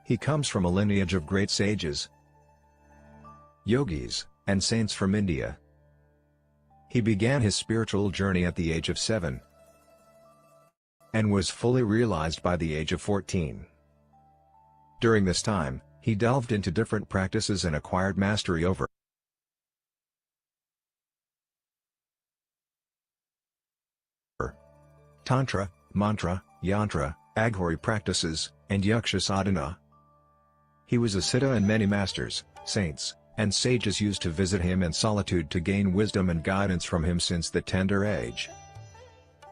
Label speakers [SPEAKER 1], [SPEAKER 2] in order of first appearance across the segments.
[SPEAKER 1] He comes from a lineage of great sages, yogis, and saints from India. He began his spiritual journey at the age of 7 and was fully realized by the age of 14. During this time, he delved into different practices and acquired mastery over Tantra, Mantra, Yantra, Aghori practices, and Yaksha sadhana. He was a siddha, and many masters, saints, and sages used to visit him in solitude to gain wisdom and guidance from him since the tender age.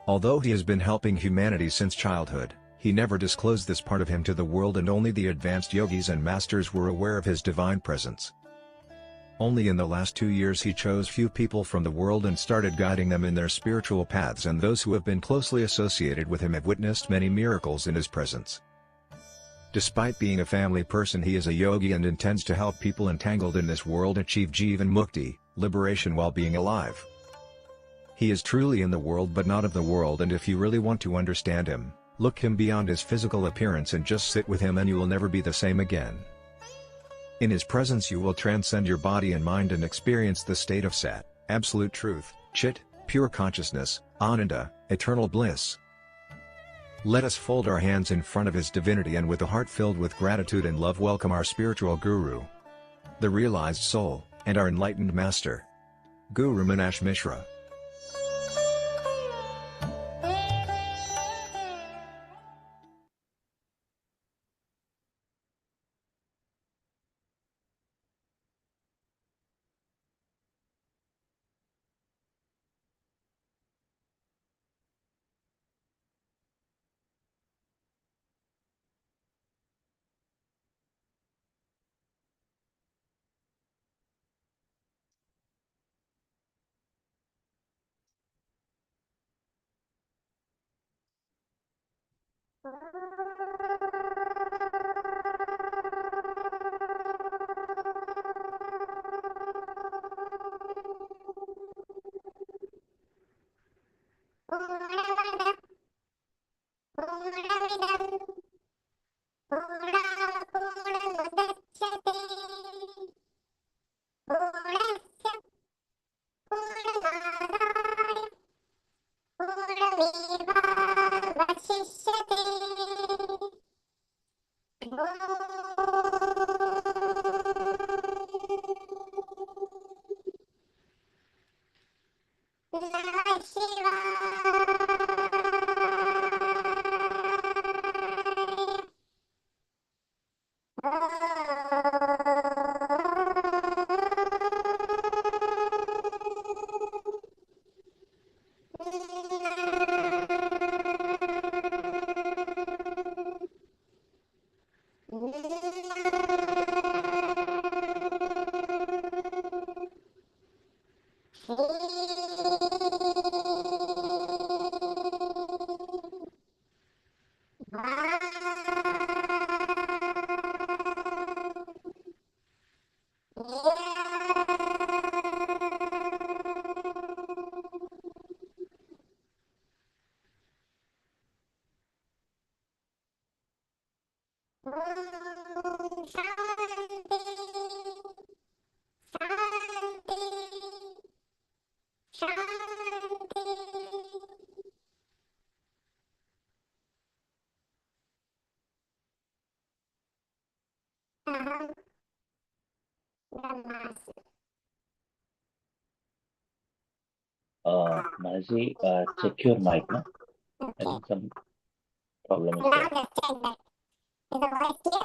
[SPEAKER 1] Although he has been helping humanity since childhood, he never disclosed this part of him to the world, and only the advanced yogis and masters were aware of his divine presence. Only in the last 2 years he chose few people from the world and started guiding them in their spiritual paths, and those who have been closely associated with him have witnessed many miracles in his presence. Despite being a family person, he is a yogi and intends to help people entangled in this world achieve Jivan Mukti, liberation while being alive. He is truly in the world but not of the world, and if you really want to understand him, look him beyond his physical appearance and just sit with him, and you will never be the same again. In his presence you will transcend your body and mind and experience the state of Sat, absolute truth, Chit, pure consciousness, Ananda, eternal bliss. Let us fold our hands in front of his divinity and with a heart filled with gratitude and love welcome our spiritual guru, the realized soul, and our enlightened master, Guru Minash Mishra.
[SPEAKER 2] Manaji, check your mic, na? I think some problem is there.
[SPEAKER 3] Now just check that. Is the voice clear?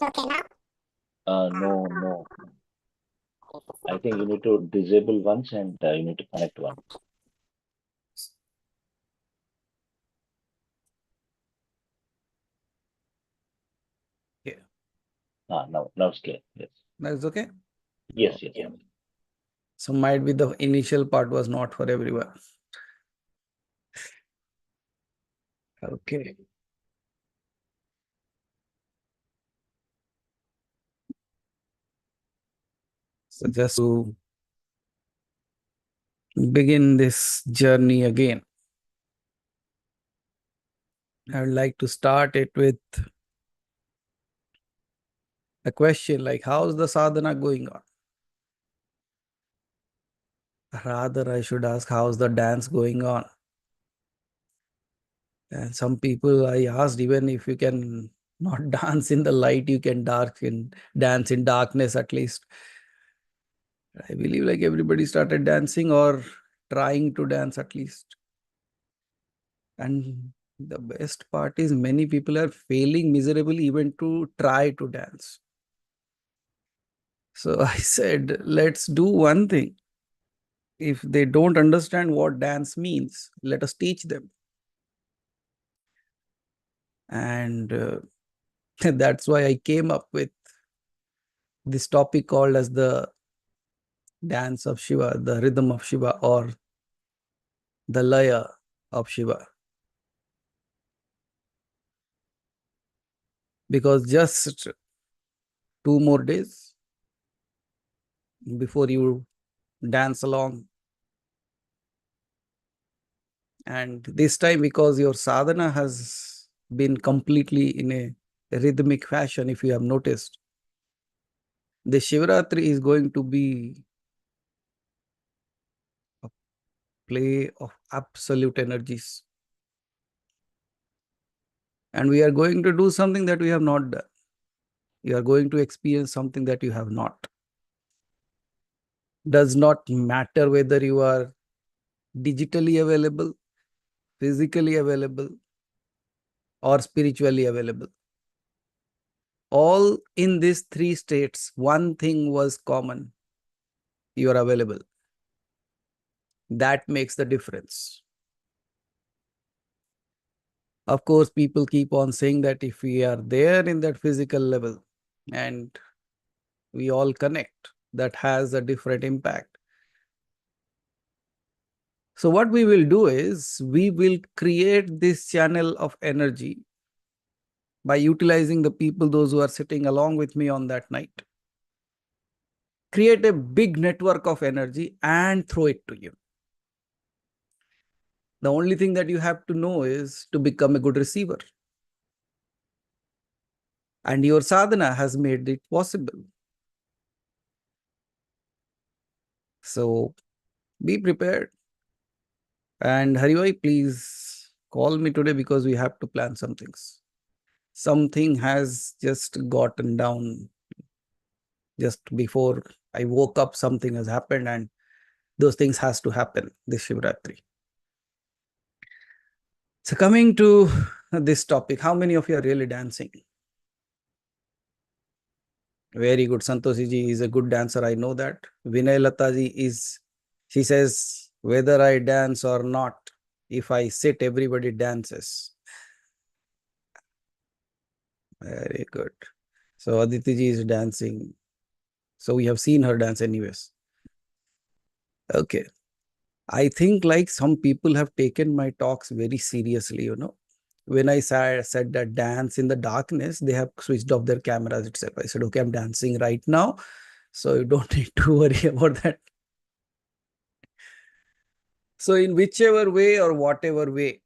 [SPEAKER 3] Okay, now?
[SPEAKER 2] No, no. I think you need to disable once and you need to connect once.
[SPEAKER 4] Yeah.
[SPEAKER 2] Now it's clear. Yes.
[SPEAKER 4] That's okay?
[SPEAKER 2] Yes, yes.
[SPEAKER 4] Yeah. So might be the initial part was not for everyone. Okay. So just to begin this journey again, I would like to start it with a question like, how's the sadhana going on? Rather, I should ask, how's the dance going on? And some people I asked, even if you can not dance in the light, you can dance in darkness at least. I believe like everybody started dancing or trying to dance at least. And the best part is many people are failing miserably even to try to dance. So I said, let's do one thing. If they don't understand what dance means, let us teach them. And that's why I came up with this topic called as the dance of Shiva, the rhythm of Shiva, or the laya of Shiva. Because just 2 more days before you dance along. And this time, because your sadhana has been completely in a rhythmic fashion, if you have noticed, the Shivratri is going to be a play of absolute energies. And we are going to do something that we have not done. You are going to experience something that you have not. Does not matter whether you are digitally available, physically available, or spiritually available. All in these 3 states, one thing was common. You are available. That makes the difference. Of course, people keep on saying that if we are there in that physical level and we all connect, that has a different impact. So what we will do is we will create this channel of energy by utilizing the people, those who are sitting along with me on that night. Create a big network of energy and throw it to you. The only thing that you have to know is to become a good receiver. And your sadhana has made it possible. So be prepared. And Haribhai, please call me today because we have to plan some things. Something has just gotten down. Just before I woke up, something has happened, and those things has to happen this Shivratri. So coming to this topic, how many of you are really dancing? Very good. Santoshi ji is a good dancer. I know that. Vinay Lata ji is, she says, whether I dance or not, if I sit, everybody dances. Very good. So Aditi ji is dancing. So we have seen her dance anyways. Okay. I think like some people have taken my talks very seriously, you know. When I said that dance in the darkness, they have switched off their cameras itself. I said, okay, I'm dancing right now. So you don't need to worry about that. So in whichever way or whatever way,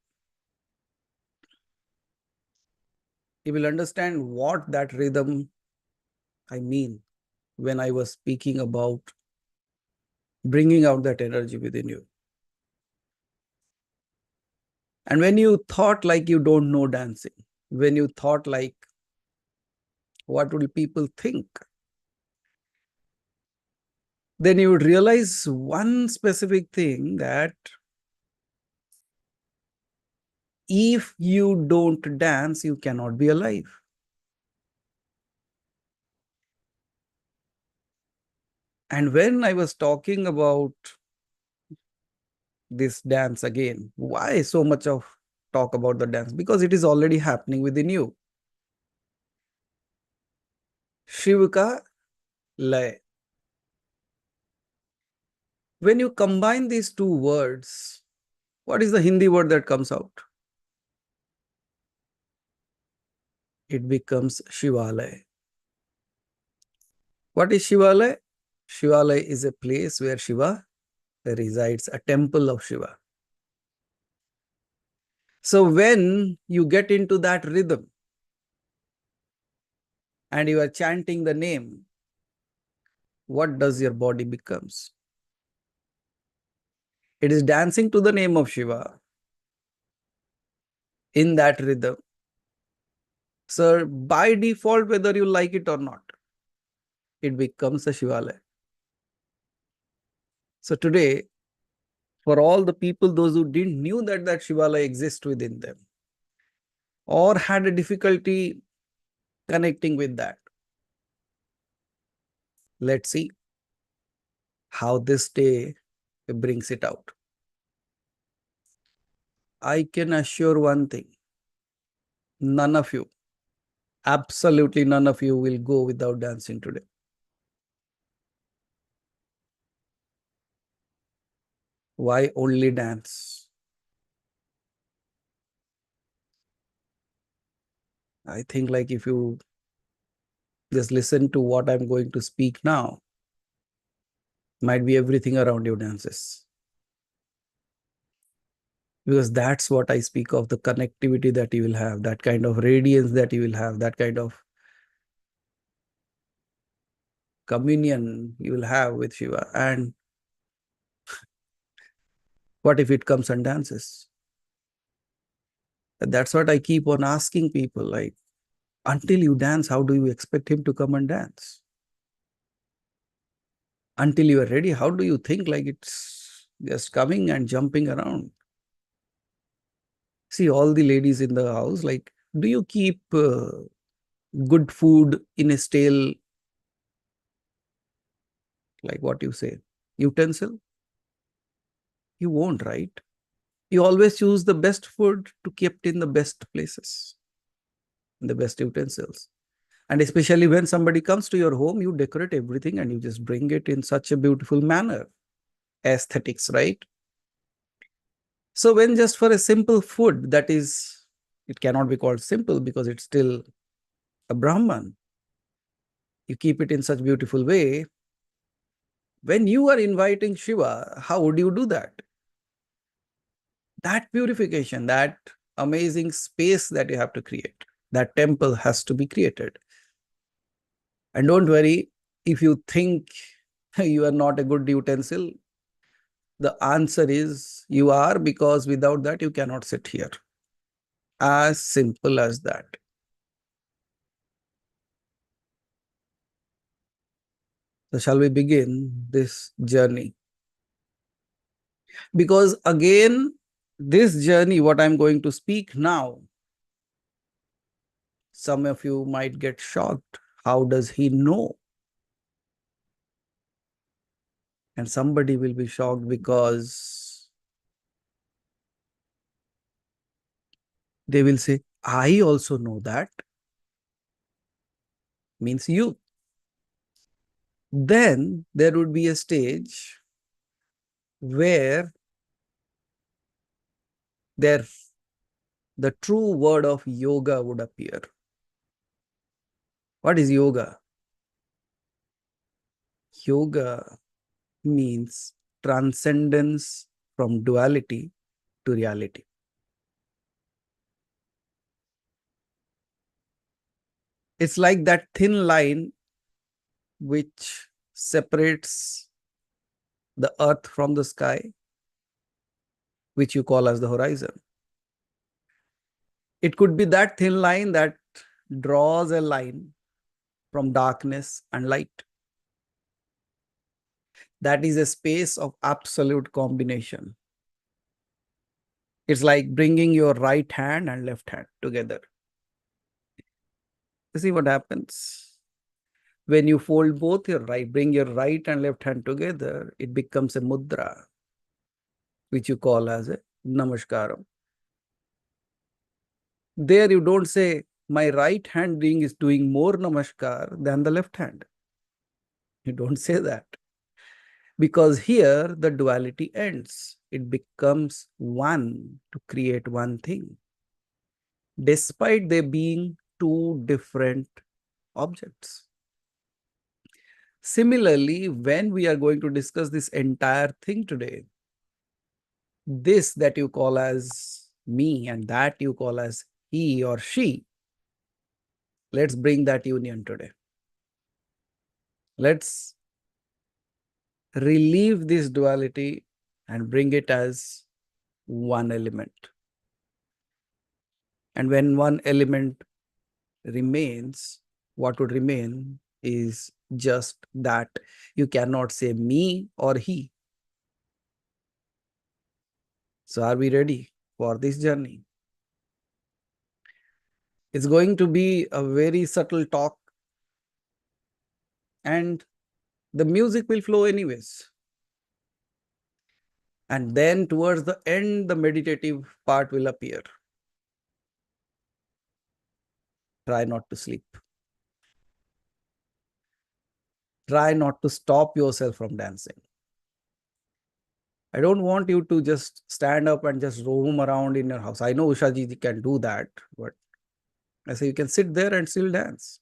[SPEAKER 4] you will understand what that rhythm I mean when I was speaking about bringing out that energy within you. And when you thought like you don't know dancing, when you thought like, what will people think? Then you would realize one specific thing, that if you don't dance, you cannot be alive. And when I was talking about this dance again, why so much of talk about the dance? Because it is already happening within you. Shiv ka lay. When you combine these two words, what is the Hindi word that comes out? It becomes Shivalaya. What is Shivalaya? Shivalaya is a place where Shiva resides, a temple of Shiva. So when you get into that rhythm and you are chanting the name, what does your body becomes? It is dancing to the name of Shiva in that rhythm. So by default, whether you like it or not, it becomes a Shivalaya. So today, for all the people, those who didn't knew that Shivalaya exists within them, or had a difficulty connecting with that, let's see how this day brings it out. I can assure one thing, none of you, absolutely none of you will go without dancing today. Why only dance? I think like if you just listen to what I'm going to speak now, might be everything around you dances. Because that's what I speak of, the connectivity that you will have, that kind of radiance that you will have, that kind of communion you will have with Shiva. And what if it comes and dances? That's what I keep on asking people, like, until you dance, how do you expect him to come and dance? Until you are ready, how do you think like it's just coming and jumping around? See, all the ladies in the house, like, do you keep good food in a stale, like what you say, utensil? You won't, right? You always choose the best food to keep in the best places, in the best utensils. And especially when somebody comes to your home, you decorate everything and you just bring it in such a beautiful manner. Aesthetics, right? So when just for a simple food, that is, it cannot be called simple because it's still a Brahman. You keep it in such beautiful way. When you are inviting Shiva, how would you do that? That purification, that amazing space that you have to create, that temple has to be created. And don't worry, if you think you are not a good utensil, the answer is you are, because without that you cannot sit here. As simple as that. So shall we begin this journey? Because again, this journey, what I'm going to speak now, some of you might get shocked. How does he know? And somebody will be shocked because they will say, I also know that. Means you. Then there would be a stage where the true word of yoga would appear. What is yoga? Yoga means transcendence from duality to reality. It's like that thin line which separates the earth from the sky, which you call as the horizon. It could be that thin line that draws a line from darkness and light. That is a space of absolute combination. It's like bringing your right hand and left hand together. You see what happens? When you fold both your right, bring your right and left hand together, it becomes a mudra, which you call as a namaskaram. There you don't say, my right hand is doing more namaskar than the left hand. You don't say that. Because here the duality ends. It becomes one to create one thing, despite there being two different objects. Similarly, when we are going to discuss this entire thing today, this that you call as me, and that you call as he or she. Let's bring that union today. Let's relieve this duality and bring it as one element. And when one element remains, what would remain is just that. You cannot say me or he. So are we ready for this journey? It's going to be a very subtle talk, and the music will flow anyways. And then towards the end, the meditative part will appear. Try not to sleep. Try not to stop yourself from dancing. I don't want you to just stand up and just roam around in your house. I know Usha ji can do that, but I say you can sit there and still dance.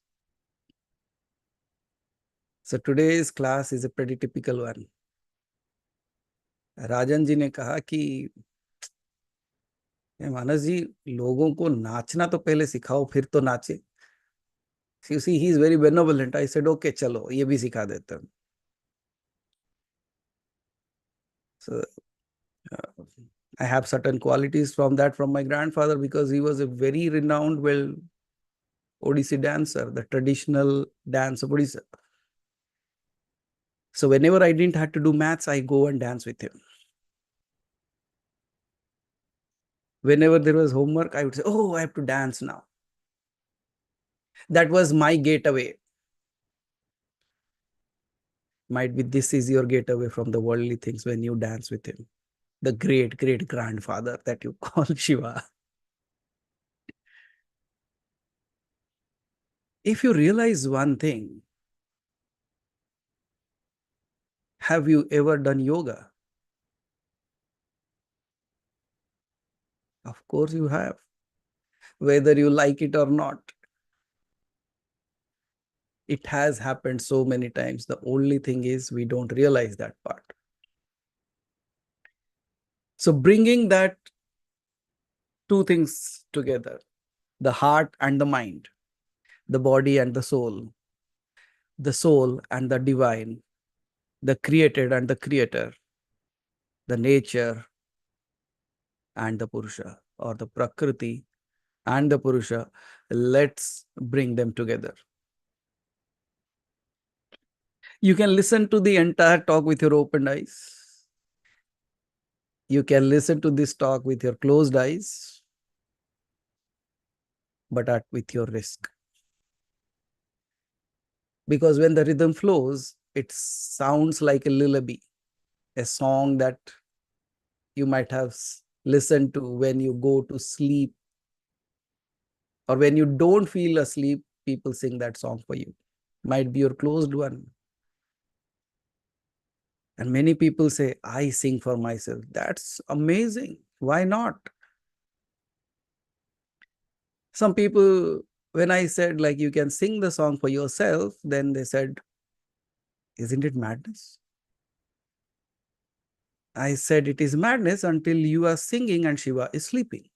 [SPEAKER 4] So today's class is a pretty typical one. Rajan ji ने कहा कि मानस जी लोगों को नाचना तो पहले सिखाओ फिर तो नाचे. You see, he is very benevolent. I said, okay, चलो ये भी सिखा देते हैं. So I have certain qualities from my grandfather, because he was a very renowned, Odissi dancer, the traditional dance of Odisha. So whenever I didn't have to do maths, I go and dance with him. Whenever there was homework, I would say, oh, I have to dance now. That was my gateway. Might be this is your gateway from the worldly things when you dance with him. The great, great grandfather that you call Shiva. If you realize one thing, have you ever done yoga? Of course you have, whether you like it or not. It has happened so many times. The only thing is we don't realize that part. So bringing that two things together, the heart and the mind, the body and the soul and the divine, the created and the creator, the nature and the Purusha, or the Prakriti and the Purusha, let's bring them together. You can listen to the entire talk with your open eyes. You can listen to this talk with your closed eyes, but with your risk. Because when the rhythm flows, it sounds like a lullaby, a song that you might have listened to when you go to sleep, or when you don't feel asleep, people sing that song for you. Might be your closed one. And many people say, I sing for myself. That's amazing. Why not? Some people, when I said, like, you can sing the song for yourself, then they said, isn't it madness? I said, it is madness until you are singing and Shiva is sleeping.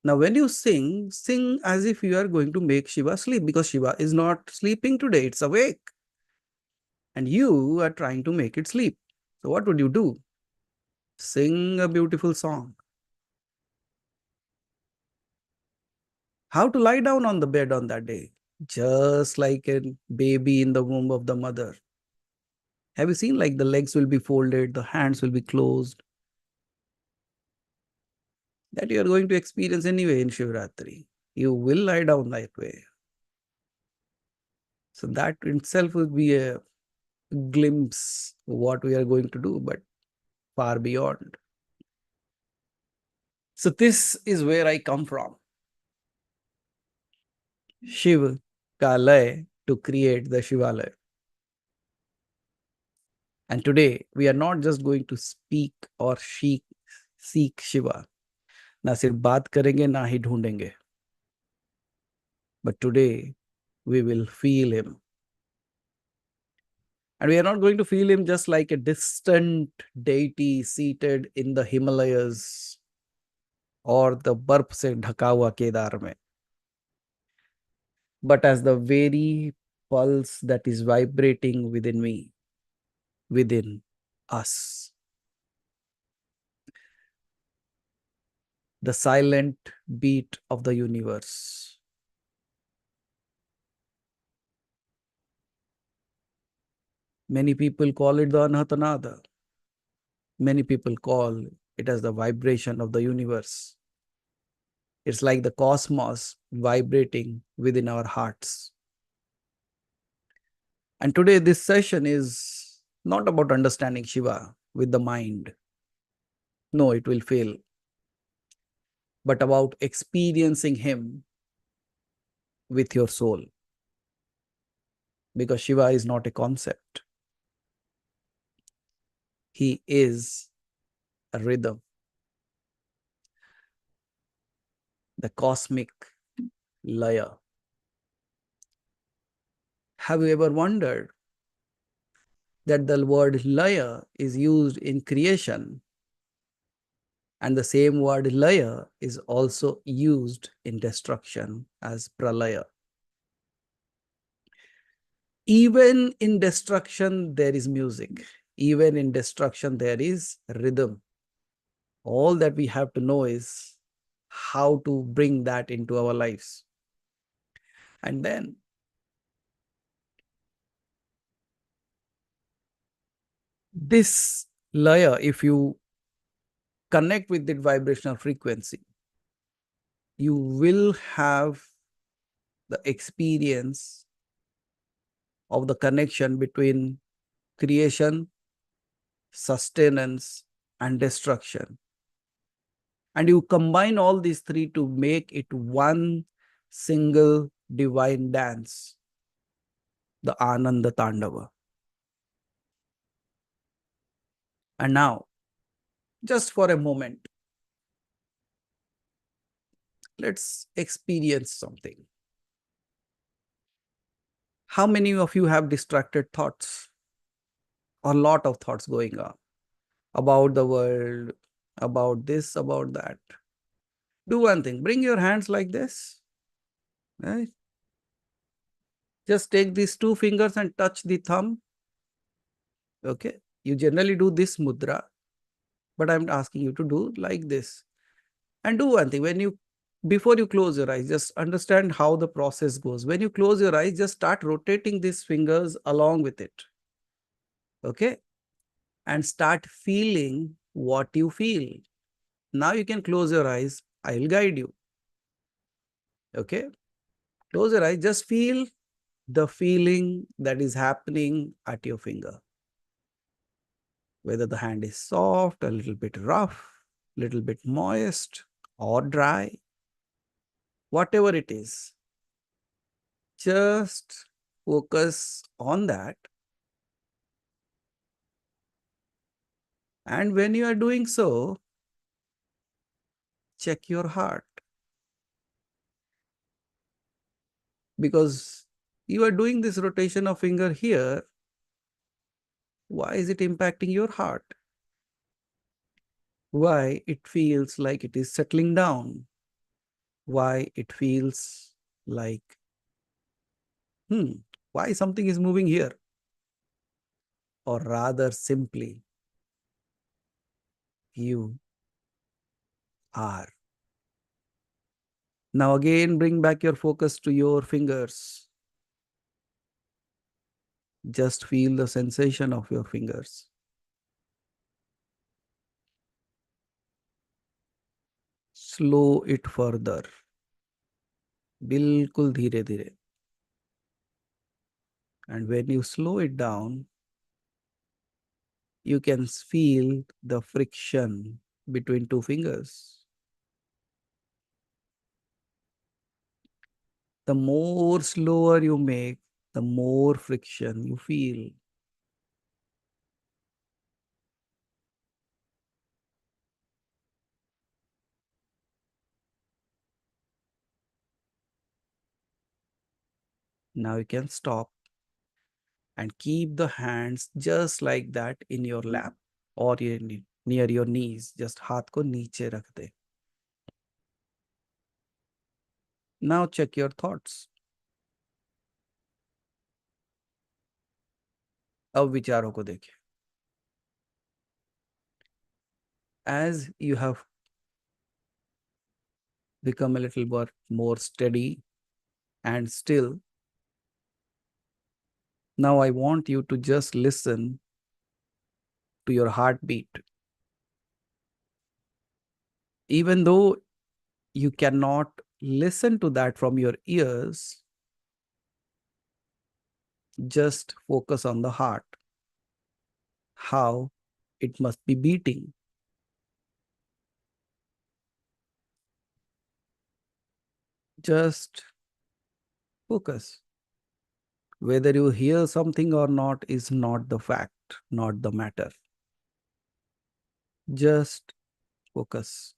[SPEAKER 4] Now, when you sing, sing as if you are going to make Shiva sleep, because Shiva is not sleeping today, it's awake. And you are trying to make it sleep. So what would you do? Sing a beautiful song. How to lie down on the bed on that day? Just like a baby in the womb of the mother. Have you seen, like, the legs will be folded, the hands will be closed? That you are going to experience anyway in Shivratri. You will lie down that way. So that itself will be a glimpse of what we are going to do, but far beyond. So this is where I come from. Shiva ka lay to create the Shivalaya. And today we are not just going to speak or seek Shiva. ना सिर्फ बात करेंगे ना ही ढूंढेंगे. But today we will feel him. And we are not going to feel him just like a distant deity seated in the Himalayas और the बर्फ से ढका हुआ केदार में, but as the very pulse that is vibrating within me, within us. The silent beat of the universe. Many people call it the Anhatanada. Many people call it as the vibration of the universe. It's like the cosmos vibrating within our hearts. And today, this session is not about understanding Shiva with the mind. No, it will fail. But about experiencing him with your soul. Because Shiva is not a concept. He is a rhythm. The cosmic laya. Have you ever wondered that the word laya is used in creation, and the same word laya is also used in destruction as pralaya? Even in destruction, there is music. Even in destruction, there is rhythm. All that we have to know is how to bring that into our lives. And then this laya, if you connect with that vibrational frequency, you will have the experience of the connection between creation, sustenance, and destruction. And you combine all these three to make it one single divine dance, the Ananda Tandava. And now, just for a moment, let's experience something. How many of you have distracted thoughts? A lot of thoughts going on about the world, about this, about that. Do one thing, bring your hands like this, right? Just take these two fingers and touch the thumb. Okay. You generally do this mudra, but I'm asking you to do like this. And do one thing, before you close your eyes, just understand how the process goes. When you close your eyes, just start rotating these fingers along with it. Okay. And start feeling what you feel. Now you can close your eyes. I will guide you. Okay. Close your eyes. Just feel the feeling that is happening at your finger. Whether the hand is soft, a little bit rough, little bit moist or dry, whatever it is, just focus on that. And when you are doing so, check your heart. Because you are doing this rotation of finger here, why is it impacting your heart? Why it feels like it is settling down? Why it feels like, why something is moving here? Or rather simply, you are. Now again, bring back your focus to your fingers. Just feel the sensation of your fingers. Slow it further. बिल्कुल धीरे धीरे. And when you slow it down, you can feel the friction between two fingers. The more slower you make, the more friction you feel. Now you can stop and keep the hands just like that in your lap or near your knees. Just हाथ को नीचे रख दे. Now check your thoughts. अब विचारों को देखिए. As you have become a little bit more steady and still, now I want you to just listen to your heartbeat. Even though you cannot listen to that from your ears, just focus on the heart, how it must be beating. Just focus. Whether you hear something or not is not the fact, not the matter. Just focus.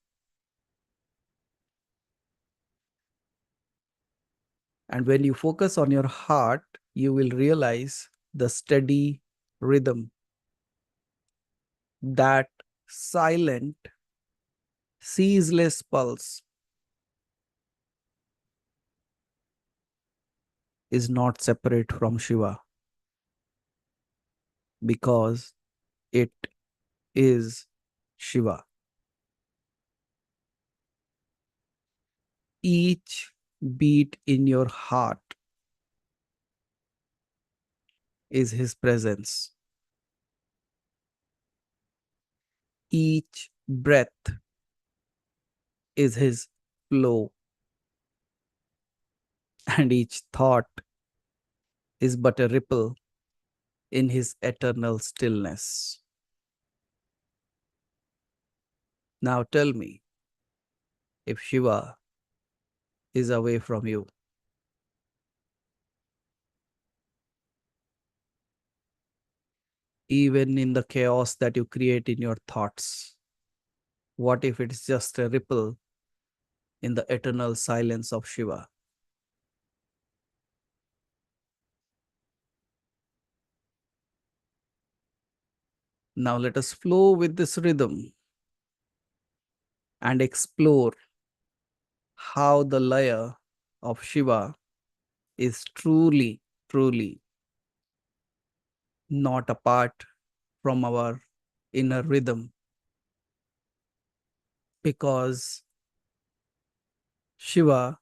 [SPEAKER 4] And when you focus on your heart, you will realize the steady rhythm, that silent, ceaseless pulse is not separate from Shiva because it is Shiva. Each beat in your heart is his presence. Each breath is his flow, and each thought is but a ripple in his eternal stillness. Now tell me, if Shiva is away from you, even in the chaos that you create in your thoughts, what if it's just a ripple in the eternal silence of Shiva? Now let us flow with this rhythm and explore how the laya of Shiva is truly, truly not apart from our inner rhythm, because Shiva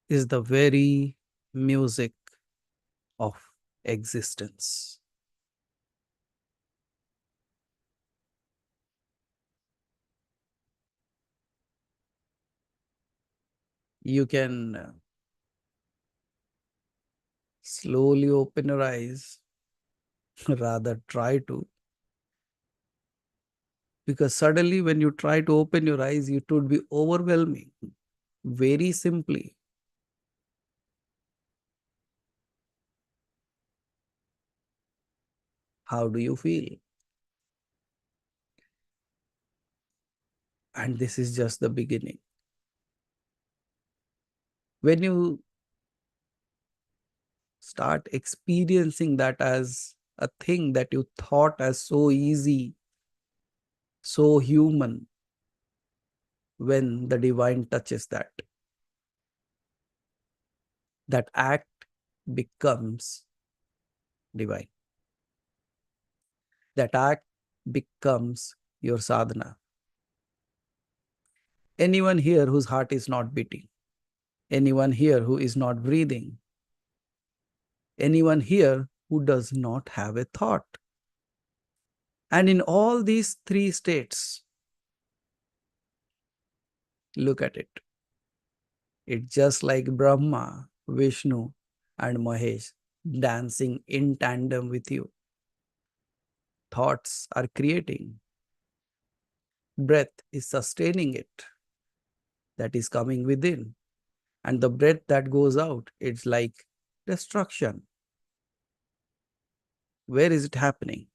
[SPEAKER 4] is the very music of existence. You can slowly open your eyes, rather try to, because suddenly when you try to open your eyes, it would be overwhelming. Very simply, how do you feel? And this is just the beginning. When you start experiencing that as a thing that you thought as so easy, so human, when the divine touches that, that act becomes divine. That act becomes your sadhana. Anyone here whose heart is not beating, anyone here who is not breathing, anyone here who does not have a thought. And in all these three states, look at it. It's just like Brahma, Vishnu, and Mahesh dancing in tandem with you. Thoughts are creating. Breath is sustaining it. That is coming within. And the breath that goes out, it's like destruction. Where is it happening?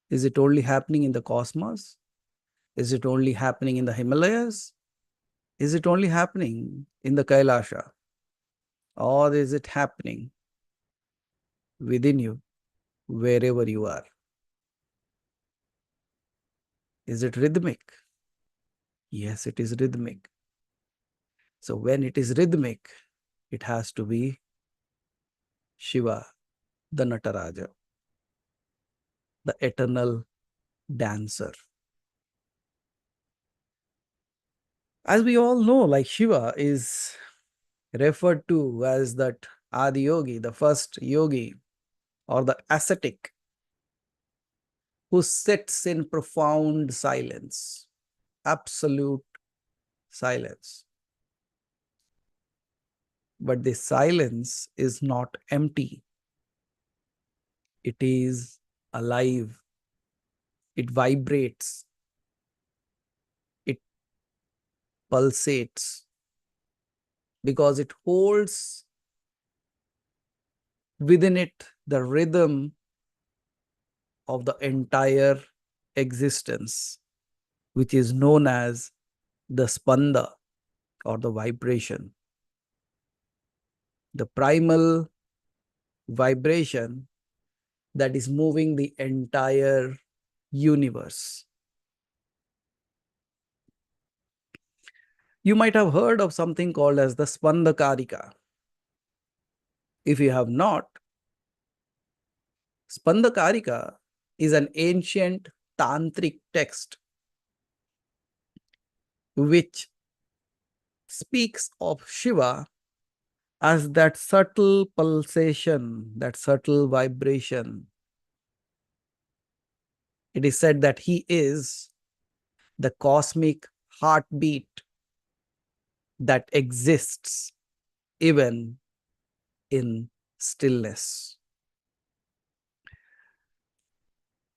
[SPEAKER 4] Is it only happening in the cosmos? Is it only happening in the Himalayas? Is it only happening in the Kailasha? Or is it happening within you, wherever you are? Is it rhythmic? Yes, it is rhythmic. So when it is rhythmic, it has to be Shiva, the Nataraja, the eternal dancer. As we all know, like Shiva is referred to as that Adi Yogi, the first yogi or the ascetic who sits in profound silence, absolute silence. But this silence is not empty. It is alive. It vibrates. It pulsates because it holds within it the rhythm of the entire existence, which is known as the spanda or the vibration. The primal vibration that is moving the entire universe. You might have heard of something called as the Spandakarika. If you have not, Spandakarika is an ancient tantric text which speaks of Shiva as that subtle pulsation, that subtle vibration. It is said that he is the cosmic heartbeat that exists even in stillness.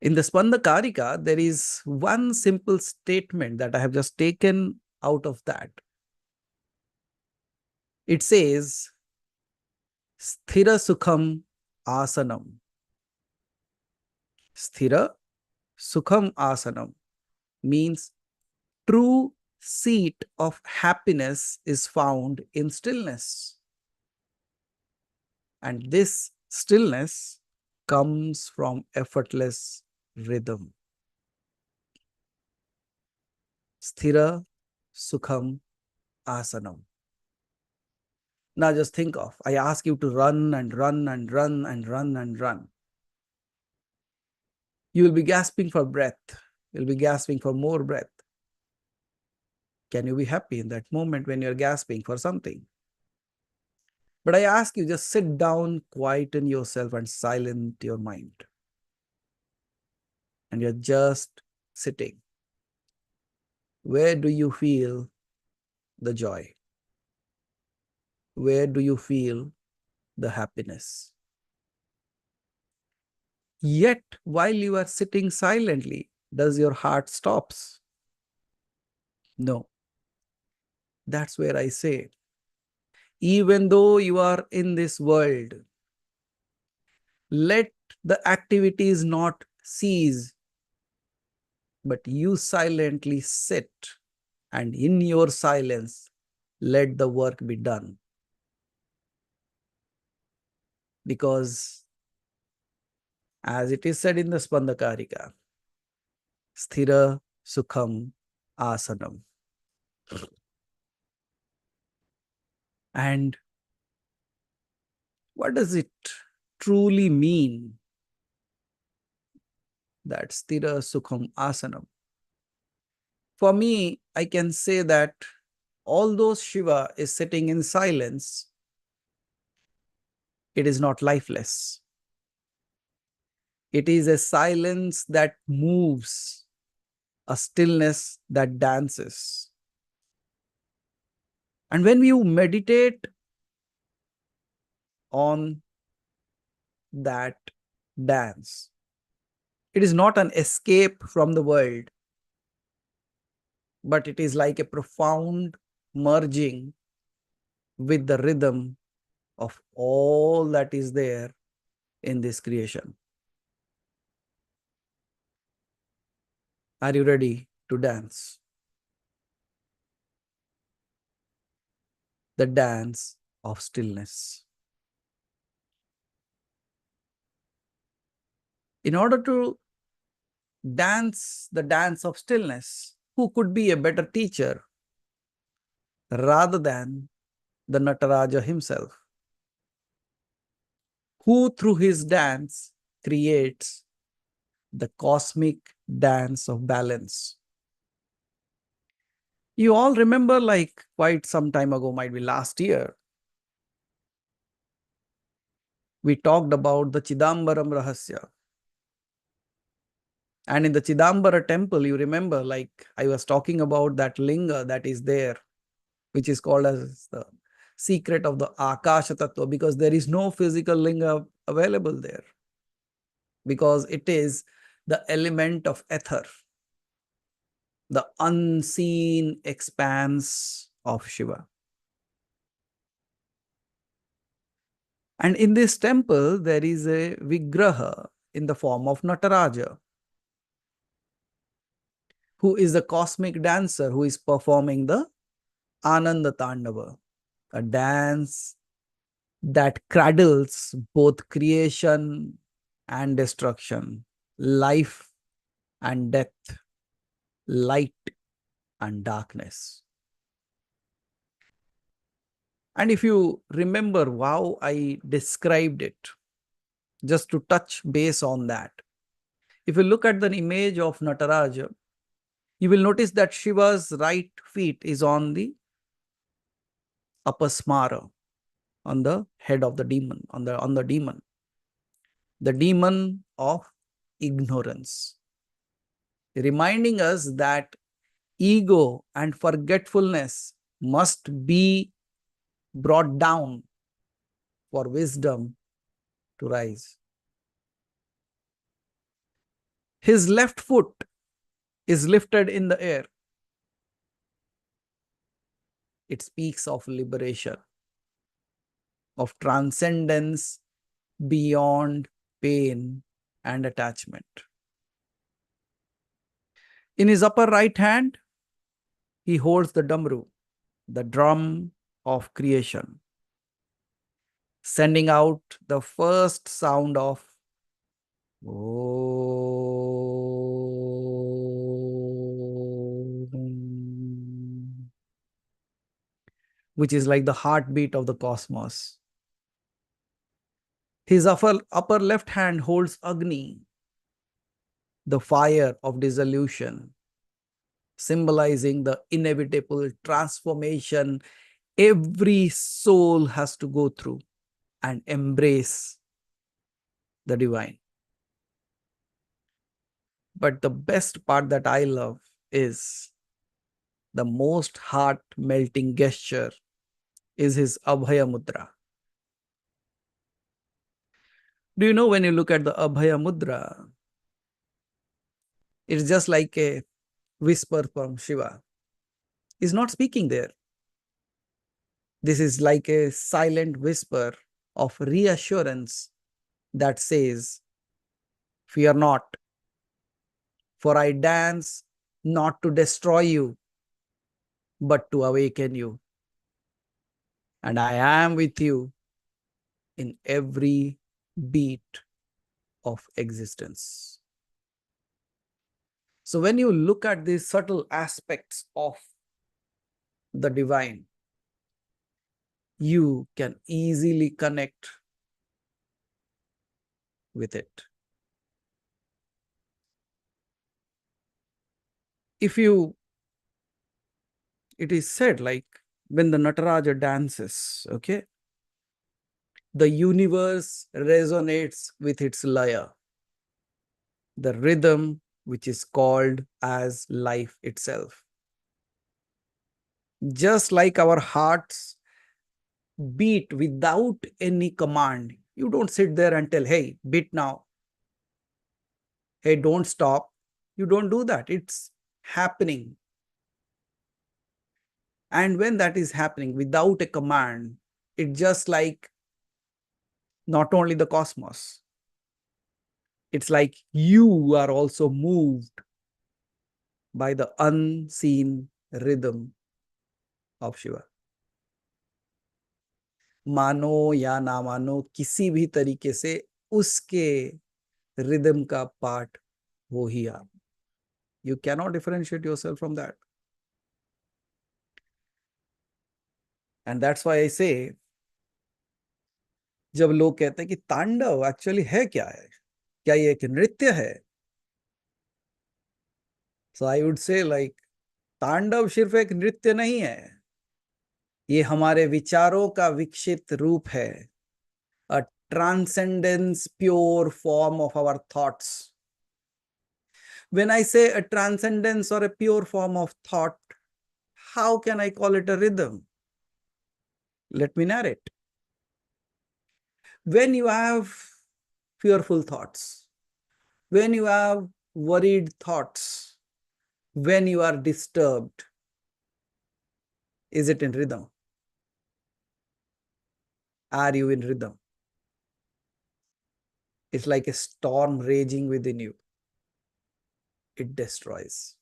[SPEAKER 4] In the Spandakarika, there is one simple statement that I have just taken out of that. It says, Sthira Sukham Asanam. Sthira Sukham Asanam means true seat of happiness is found in stillness. And this stillness comes from effortless rhythm. Sthira Sukham Asanam. Now just think of, I ask you to run and run and run and run and run. You will be gasping for breath. You'll be gasping for more breath. Can you be happy in that moment when you're gasping for something? But I ask you, just sit down, quieten yourself and silent your mind. And you're just sitting. Where do you feel the joy? Where do you feel the happiness? Yet, while you are sitting silently, does your heart stops? No. That's where I say, even though you are in this world, let the activities not cease, but you silently sit, and in your silence, let the work be done. Because as it is said in the Spandakarika, Sthira Sukham Asanam. And what does it truly mean, that Sthira Sukham Asanam? For me, I can say that although Shiva is sitting in silence, it is not lifeless. It is a silence that moves, a stillness that dances. And when you meditate on that dance, it is not an escape from the world, but it is like a profound merging with the rhythm of all that is there in this creation. Are you ready to dance? The dance of stillness. In order to dance the dance of stillness, who could be a better teacher rather than the Nataraja himself, who through his dance creates the cosmic dance of balance. You all remember, like quite some time ago, might be last year, we talked about the Chidambaram Rahasya. And in the Chidambara temple, you remember, like I was talking about that linga that is there, which is called as the secret of the Akasha Tattva, because there is no physical linga available there, because it is the element of ether, the unseen expanse of Shiva. And in this temple, there is a Vigraha in the form of Nataraja, who is the cosmic dancer who is performing the Ananda Tandava, a dance that cradles both creation and destruction, life and death, light and darkness. And if you remember how I described it, just to touch base on that, if you look at the image of Nataraja, you will notice that Shiva's right feet is on the upper smara, on the head of the demon, on the demon, the demon of ignorance, reminding us that ego and forgetfulness must be brought down for wisdom to rise. His left foot is lifted in the air. It speaks of liberation, of transcendence beyond pain and attachment. In his upper right hand, he holds the damru, the drum of creation, sending out the first sound of Om, which is like the heartbeat of the cosmos. His upper left hand holds Agni, the fire of dissolution, symbolizing the inevitable transformation every soul has to go through and embrace the divine. But the best part that I love is the most heart-melting gesture is his Abhaya Mudra. Do you know, when you look at the Abhaya Mudra, it's just like a whisper from Shiva. He's not speaking there. This is like a silent whisper of reassurance that says, fear not, for I dance not to destroy you, but to awaken you. And I am with you in every beat of existence. So when you look at these subtle aspects of the divine, you can easily connect with it. It is said, like when the Nataraja dances, okay, the universe resonates with its laya, the rhythm which is called as life itself. Just like our hearts beat without any command. You don't sit there and tell, hey, beat now. Hey, don't stop. You don't do that. It's happening. And when that is happening without a command, it's just like not only the cosmos, it's like you are also moved by the unseen rhythm of Shiva. मानो या ना मानो, किसी भी तरीके से उसके rhythm का पार्ट हो ही आप. You cannot differentiate yourself from that. And that's why I say, जब लोग कहते हैं कि तांडव एक्चुअली है क्या है, क्या ये एक नृत्य है? So I would say like तांडव सिर्फ एक नृत्य नहीं है, ये हमारे विचारों का विकसित रूप है, a transcendence pure form of our thoughts. When I say a transcendence or a pure form of thought, how can I call it a rhythm? Let me narrate. When you have fearful thoughts, when you have worried thoughts, when you are disturbed, is it in rhythm? Are you in rhythm? It's like a storm raging within you. It destroys.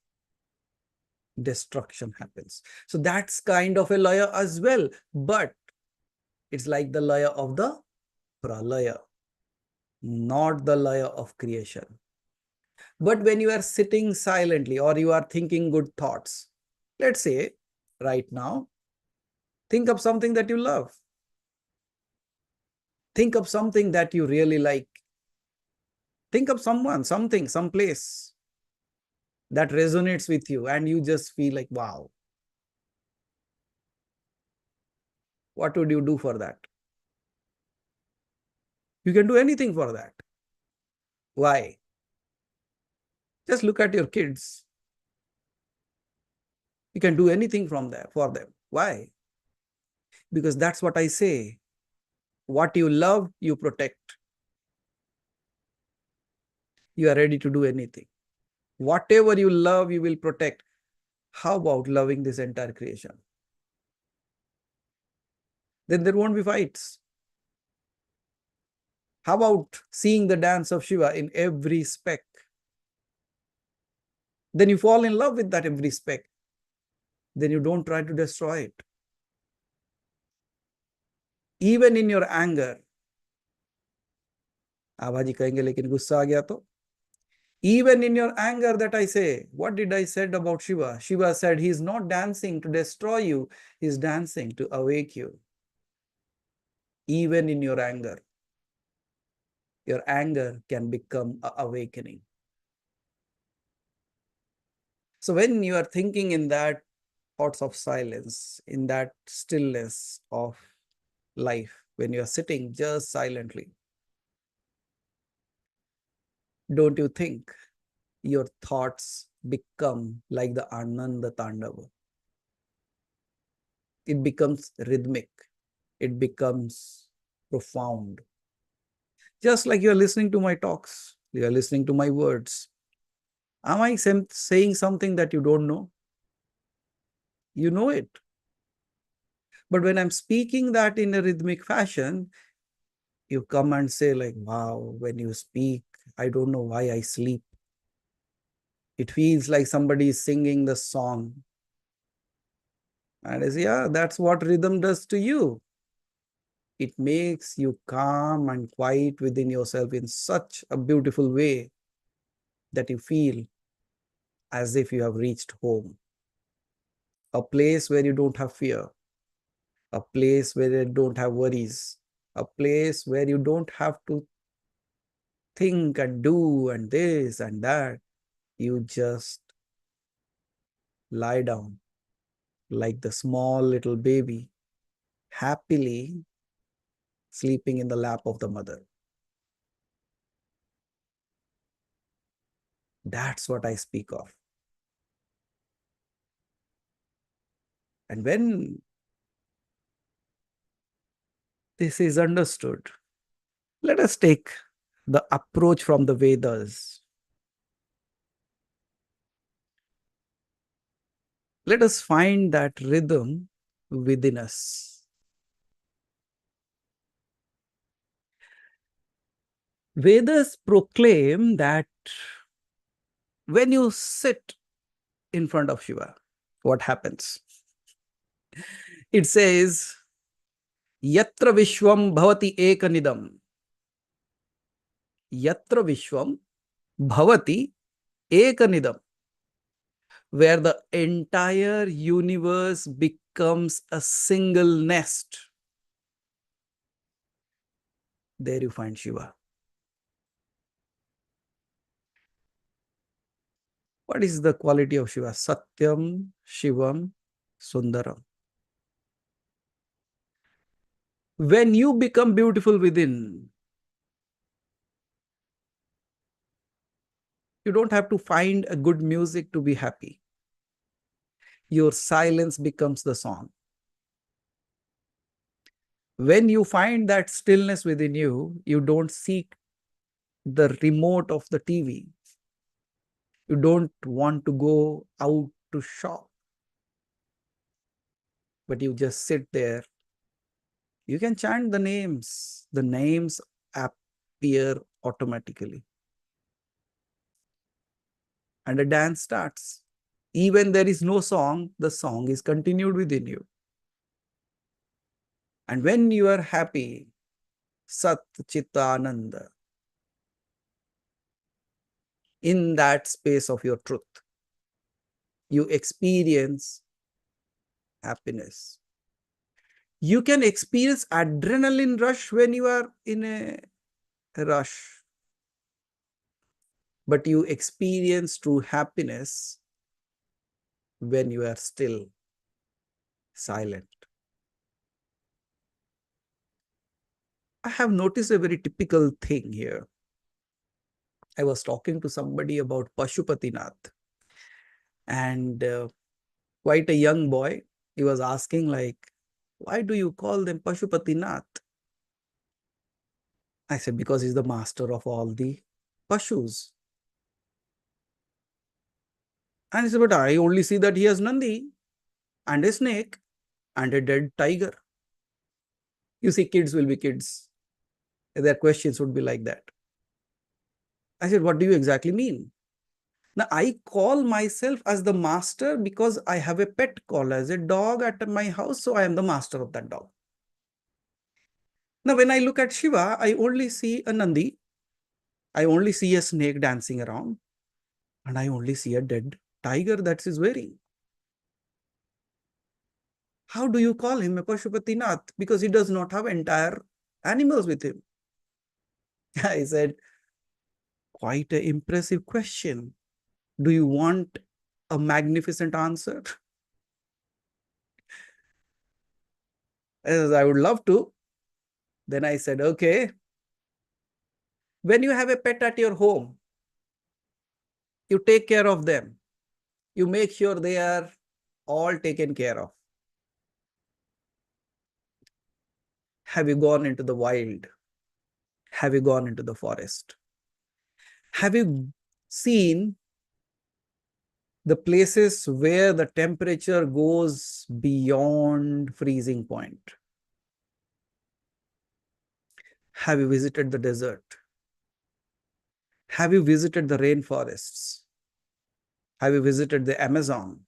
[SPEAKER 4] Destruction happens. So that's kind of a laya as well, but it's like the laya of the pralaya, not the laya of creation. But when you are sitting silently or you are thinking good thoughts, let's say right now, think of something that you love. Think of something that you really like. Think of someone, something, some place that resonates with you and you just feel like, wow. What would you do for that? You can do anything for that. Why? Just look at your kids. You can do anything from there for them. Why? Because that's what I say. What you love, you protect. You are ready to do anything. Whatever you love, you will protect. How about loving this entire creation? Then there won't be fights. How about seeing the dance of Shiva in every speck? Then you fall in love with that every speck. Then you don't try to destroy it. Even in your anger, आभाजी कहेंगे लेकिन गुस्सा आ गया तो? Even in your anger that I say, what did I said about Shiva? Shiva said he is not dancing to destroy you, he is dancing to awake you. Even in your anger can become an awakening. So when you are thinking in that thoughts of silence, in that stillness of life, when you are sitting just silently, don't you think your thoughts become like the Ananda Tandava? It becomes rhythmic. It becomes profound. Just like you are listening to my talks, you are listening to my words. Am I saying something that you don't know? You know it. But when I'm speaking that in a rhythmic fashion, you come and say like, wow, when you speak, I don't know why I sleep. It feels like somebody is singing the song. And I say, yeah, that's what rhythm does to you. It makes you calm and quiet within yourself in such a beautiful way that you feel as if you have reached home. A place where you don't have fear. A place where you don't have worries. A place where you don't have to think and do and this and that. You just lie down like the small little baby, happily sleeping in the lap of the mother. That's what I speak of. And when this is understood, let us take the approach from the Vedas. Let us find that rhythm within us. Vedas proclaim that when you sit in front of Shiva, what happens? It says, Yatra Vishwam Bhavati Ekanidam. Yatra Vishwam Bhavati Ekanidam. where the entire universe becomes a single nest. There you find Shiva. What is the quality of Shiva? Satyam, Shivam, Sundaram. When you become beautiful within, you don't have to find a good music to be happy. Your silence becomes the song. When you find that stillness within you, you don't seek the remote of the TV. You don't want to go out to shop, but you just sit there. You can chant the names appear automatically, and a dance starts. Even there is no song, the song is continued within you. And when you are happy, Sat Chitta Ananda, in that space of your truth, you experience happiness. You can experience adrenaline rush when you are in a rush, but you experience true happiness when you are still, silent. I have noticed a very typical thing here. I was talking to somebody about Pashupatinath, and quite a young boy, he was asking like, why do you call them Pashupatinath? I said, because he's the master of all the Pashus. And he said, but I only see that he has Nandi and a snake and a dead tiger. You see, kids will be kids. Their questions would be like that. I said, what do you exactly mean? Now, I call myself as the master because I have a pet called as a dog at my house, so I am the master of that dog. Now, when I look at Shiva, I only see a Nandi, I only see a snake dancing around, and I only see a dead tiger that is wearing. How do you call him a Pashupatinath? Because he does not have entire animals with him. I said, quite an impressive question. Do you want a magnificent answer? As I would love to. Then I said, okay, when you have a pet at your home, you take care of them. You make sure they are all taken care of. Have you gone into the wild? Have you gone into the forest? Have you seen the places where the temperature goes beyond freezing point? Have you visited the desert? Have you visited the rainforests? Have you visited the Amazon?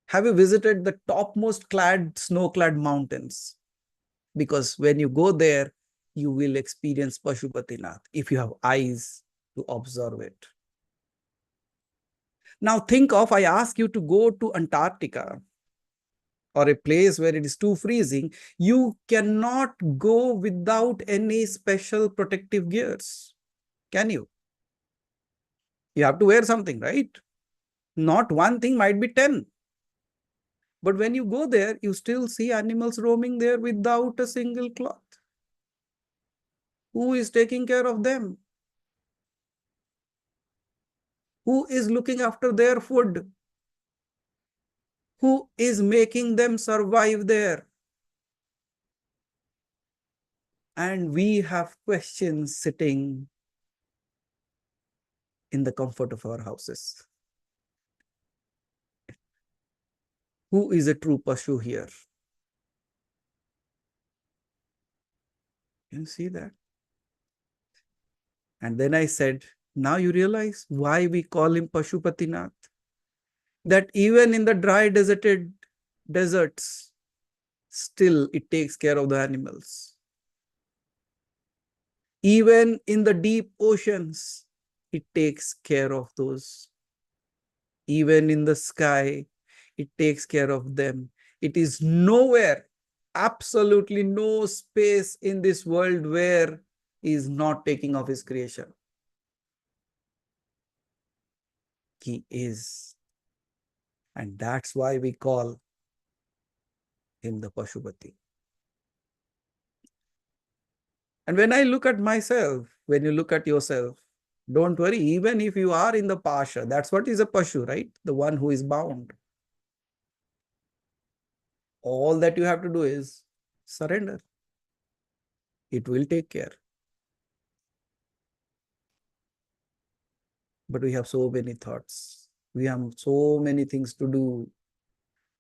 [SPEAKER 4] Have you visited the topmost snow-clad mountains? Because when you go there, you will experience Pashupatinath if you have eyes to observe it. Now think of, I ask you to go to Antarctica or a place where it is too freezing. You cannot go without any special protective gears. Can you? You have to wear something, right? Not one thing, might be 10. But when you go there, you still see animals roaming there without a single cloth. Who is taking care of them? Who is looking after their food? Who is making them survive there? And we have questions sitting in the comfort of our houses. Who is a true Pashu here? You see that? And then I said, now you realize why we call him Pashupatinath. That even in the dry deserted deserts, still it takes care of the animals. Even in the deep oceans, it takes care of those even in the sky, it takes care of them. It is nowhere, absolutely no space in this world where he is not taking of his creation. He is. And that's why we call him the Pashupati. And when I look at myself, when you look at yourself, don't worry, even if you are in the Pasha, that's what is a Pashu, right? The one who is bound. All that you have to do is surrender. It will take care. But we have so many thoughts. We have so many things to do.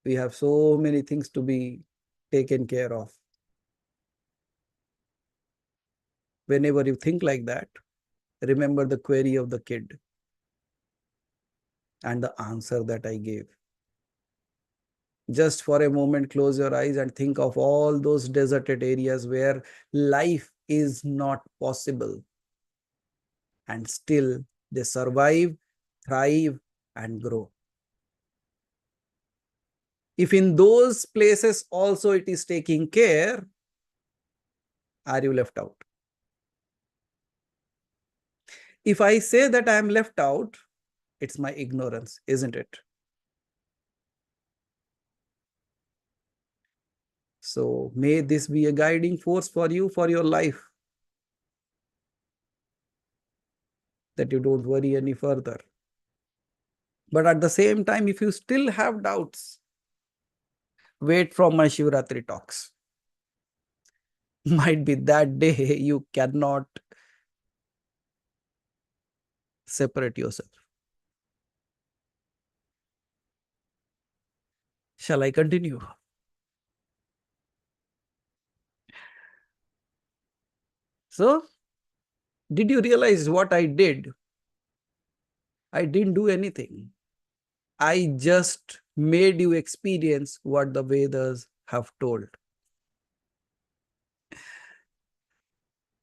[SPEAKER 4] We have so many things to be taken care of. Whenever you think like that, remember the query of the kid and the answer that I gave. Just for a moment, close your eyes and think of all those deserted areas where life is not possible. And still they survive, thrive, and grow. If in those places also it is taking care, are you left out? If I say that I am left out, it's my ignorance, isn't it? So may this be a guiding force for you for your life, that you don't worry any further. But at the same time, if you still have doubts, wait from my Shivratri talks. Might be that day you cannot separate yourself. Shall I continue? So, did you realize what I did? I didn't do anything. I just made you experience what the Vedas have told.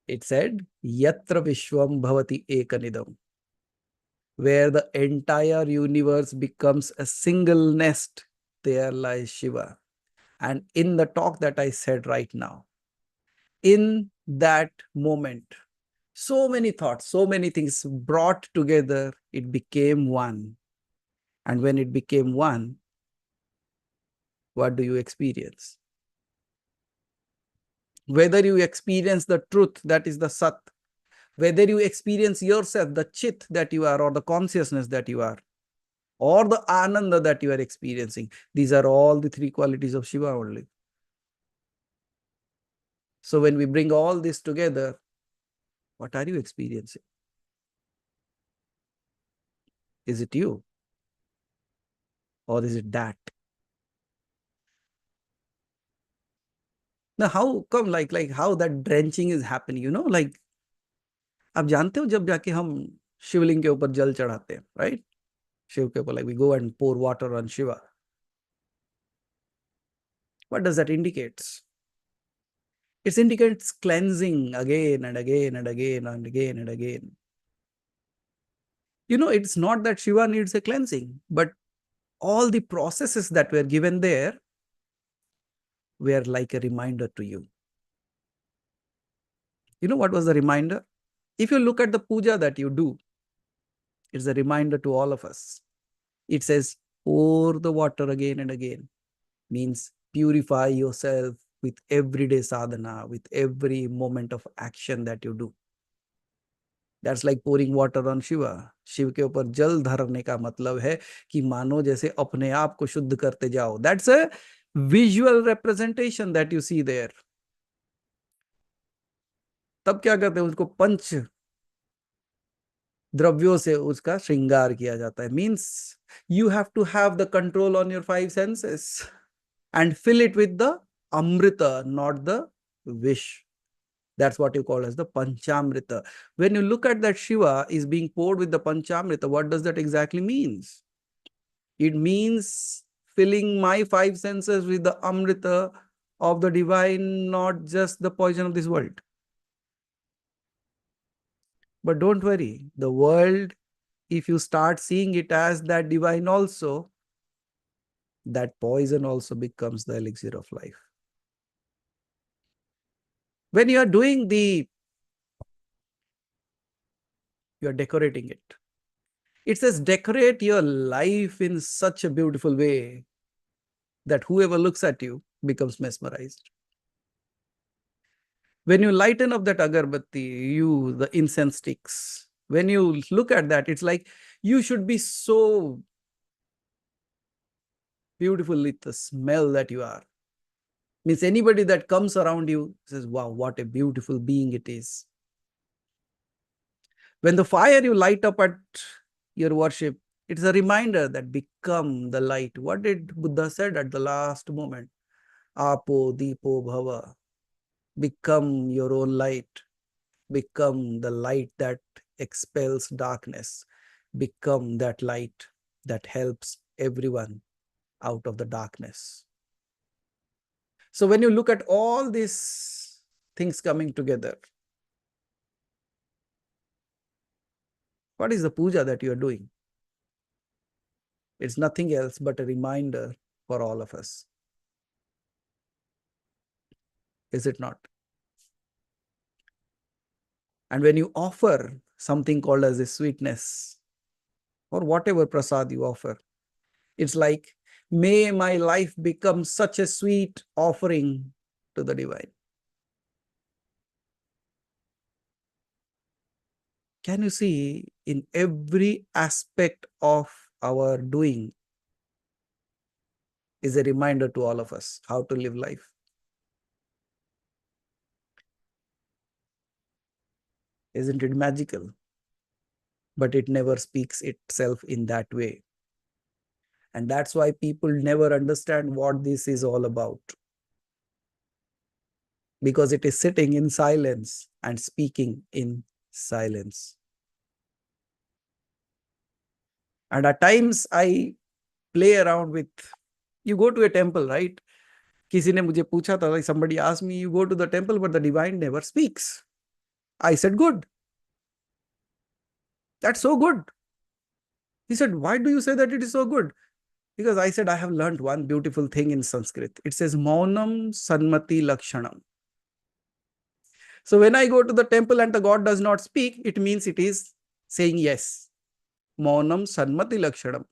[SPEAKER 4] It said, Yatra Vishwam Bhavati Ekanidam, where the entire universe becomes a single nest, there lies Shiva. And in the talk that I said right now, in that moment, so many thoughts, so many things brought together, it became one. And when it became one, what do you experience? Whether you experience the truth, that is the Sat, whether you experience yourself, the Chit that you are, or the consciousness that you are, or the Ananda that you are experiencing, these are all the three qualities of Shiva only. So when we bring all this together, what are you experiencing? Is it you? Or is it that? Now, how come like how that drenching is happening, like आप जानते हो जब जाके हम शिवलिंग के ऊपर जल चढ़ाते हैं, राइट? शिव के ऊपर, like we go and pour water on Shiva. What does that indicates? It indicates cleansing again and again and again and again and again. It's not that Shiva needs a cleansing, but all the processes that were given there were like a reminder to you. What was the reminder? If you look at the puja that you do, it's a reminder to all of us. It says, pour the water again and again. Means purify yourself with everyday sadhana, with every moment of action that you do. That's like pouring water on Shiva. Shiv के ऊपर जल धरने का मतलब है कि मानो जैसे अपने आप को शुद्ध करते जाओ. That's a visual representation that you see there. तब क्या करते हैं? उसको पंच द्रव्यों से उसका श्रृंगार किया जाता है. Means you have to have the control on your five senses and fill it with the amrita, not the wish. That's what you call as the Panchamrita. When you look at that Shiva is being poured with the Panchamrita, what does that exactly means? It means filling my five senses with the Amrita of the divine, not just the poison of this world. But don't worry, the world if you start seeing it as that divine also, that poison also becomes the elixir of life. When you are doing you are decorating it. It says decorate your life in such a beautiful way that whoever looks at you becomes mesmerized. When you lighten up that agarbatti, the incense sticks, when you look at that, it's like you should be so beautiful with the smell that you are. Means anybody that comes around you says, wow, what a beautiful being it is. When the fire you light up at your worship, it's a reminder that become the light. What did Buddha said at the last moment? Apo Deepo Bhava. Become your own light. Become the light that expels darkness. Become that light that helps everyone out of the darkness. So when you look at all these things coming together, what is the puja that you are doing? It's nothing else but a reminder for all of us. Is it not? And when you offer something called as a sweetness, or whatever prasad you offer, it's like, may my life become such a sweet offering to the divine. Can you see in every aspect of our doing is a reminder to all of us how to live life? Isn't it magical? But it never speaks itself in that way. And that's why people never understand what this is all about. Because it is sitting in silence and speaking in silence. And at times I play around with, you go to a temple, right? किसी ने मुझे पूछा था, like somebody asked me, you go to the temple, but the divine never speaks. I said, good. That's so good. He said, why do you say that it is so good? Because I said, I have learned one beautiful thing in Sanskrit. It says, Maunam Sanmati Lakshanam. So when I go to the temple and the God does not speak, it means it is saying yes. Maunam Sanmati Lakshanam.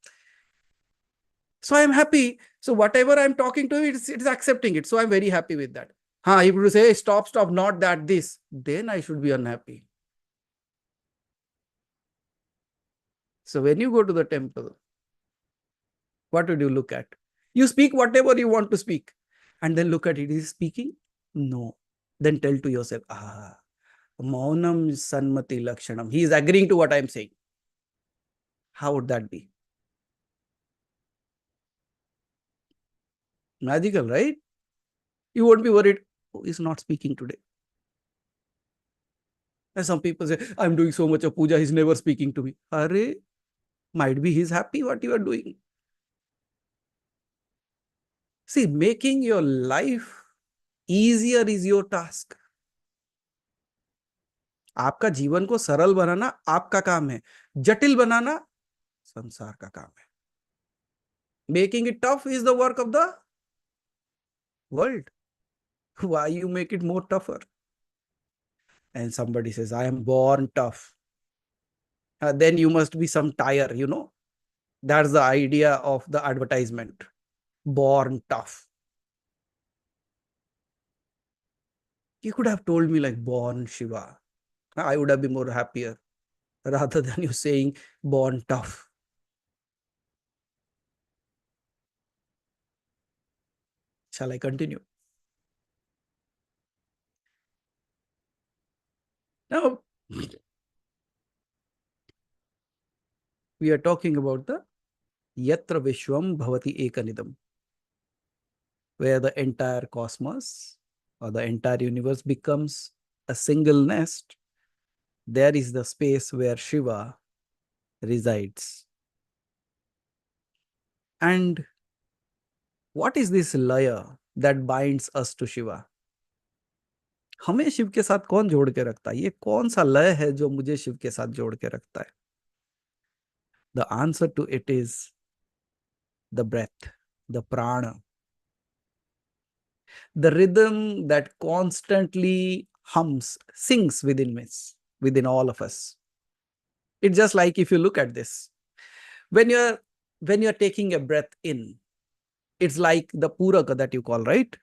[SPEAKER 4] So I am happy. So whatever I'm talking to, it is accepting it. So I'm very happy with that. If you say, stop, not that, this, then I should be unhappy. So when you go to the temple, what would you look at? You speak whatever you want to speak and then look at it. Is he speaking? No. Then tell to yourself, Maunam Sanmati Lakshanam. He is agreeing to what I am saying. How would that be? Magical, right? You won't be worried, oh, he's not speaking today. And some people say, I'm doing so much of puja, he's never speaking to me. Arre, might be he's happy what you are doing. See, making your life easier is your task. आपका जीवन को सरल बनाना आपका काम है, जटिल बनाना संसार का काम है. Making it tough is the work of the world. Why you make it more tougher? And somebody says, I am born tough. Then you must be some tire, you know. That's the idea of the advertisement. Born tough. You could have told me like born Shiva. I would have been more happier rather than you saying born tough. Shall I continue? Now, we are talking about the Yatra Vishwam Bhavati Ekanidam, where the entire cosmos or the entire universe becomes a single nest. There is the space where Shiva resides. And what is this layer that binds us to Shiva? हमें शिव के साथ कौन जोड़ के रखता है? ये कौन सा लय है जो मुझे शिव के साथ जोड़ के रखता है? The answer to it is the breath, the prana, the rhythm that constantly hums, sings within all of us. It's just like, if you look at this, when you're taking a breath in, it's like the puraka that you call, right?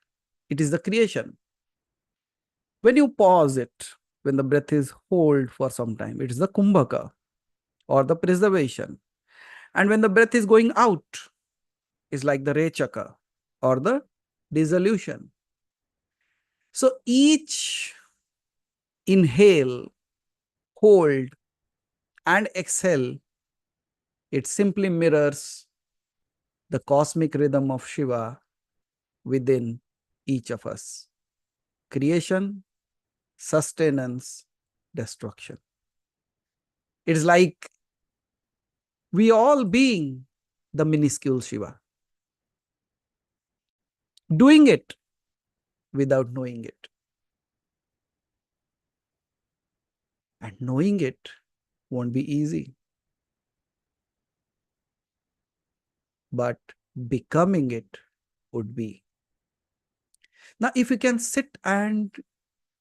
[SPEAKER 4] It is the creation. When you pause it, when the breath is hold for some time, it is the kumbhaka or the preservation. And when the breath is going out, it's like the rechaka or the dissolution. So each inhale, hold, and exhale, it simply mirrors the cosmic rhythm of Shiva within each of us: creation, sustenance, destruction. It's like we all being the minuscule Shiva, doing it without knowing it. And knowing it won't be easy, but becoming it would be. Now, if you can sit and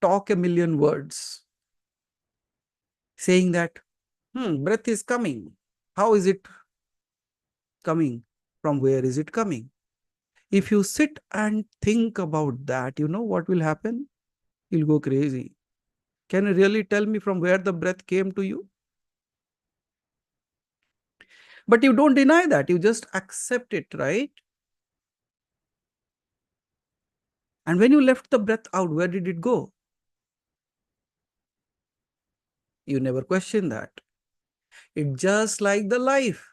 [SPEAKER 4] talk a million words saying that, breath is coming. How is it coming? From where is it coming? If you sit and think about that, you know what will happen? You'll go crazy. Can you really tell me from where the breath came to you? But you don't deny that. You just accept it, right? And when you left the breath out, where did it go? You never question that. It's just like the life.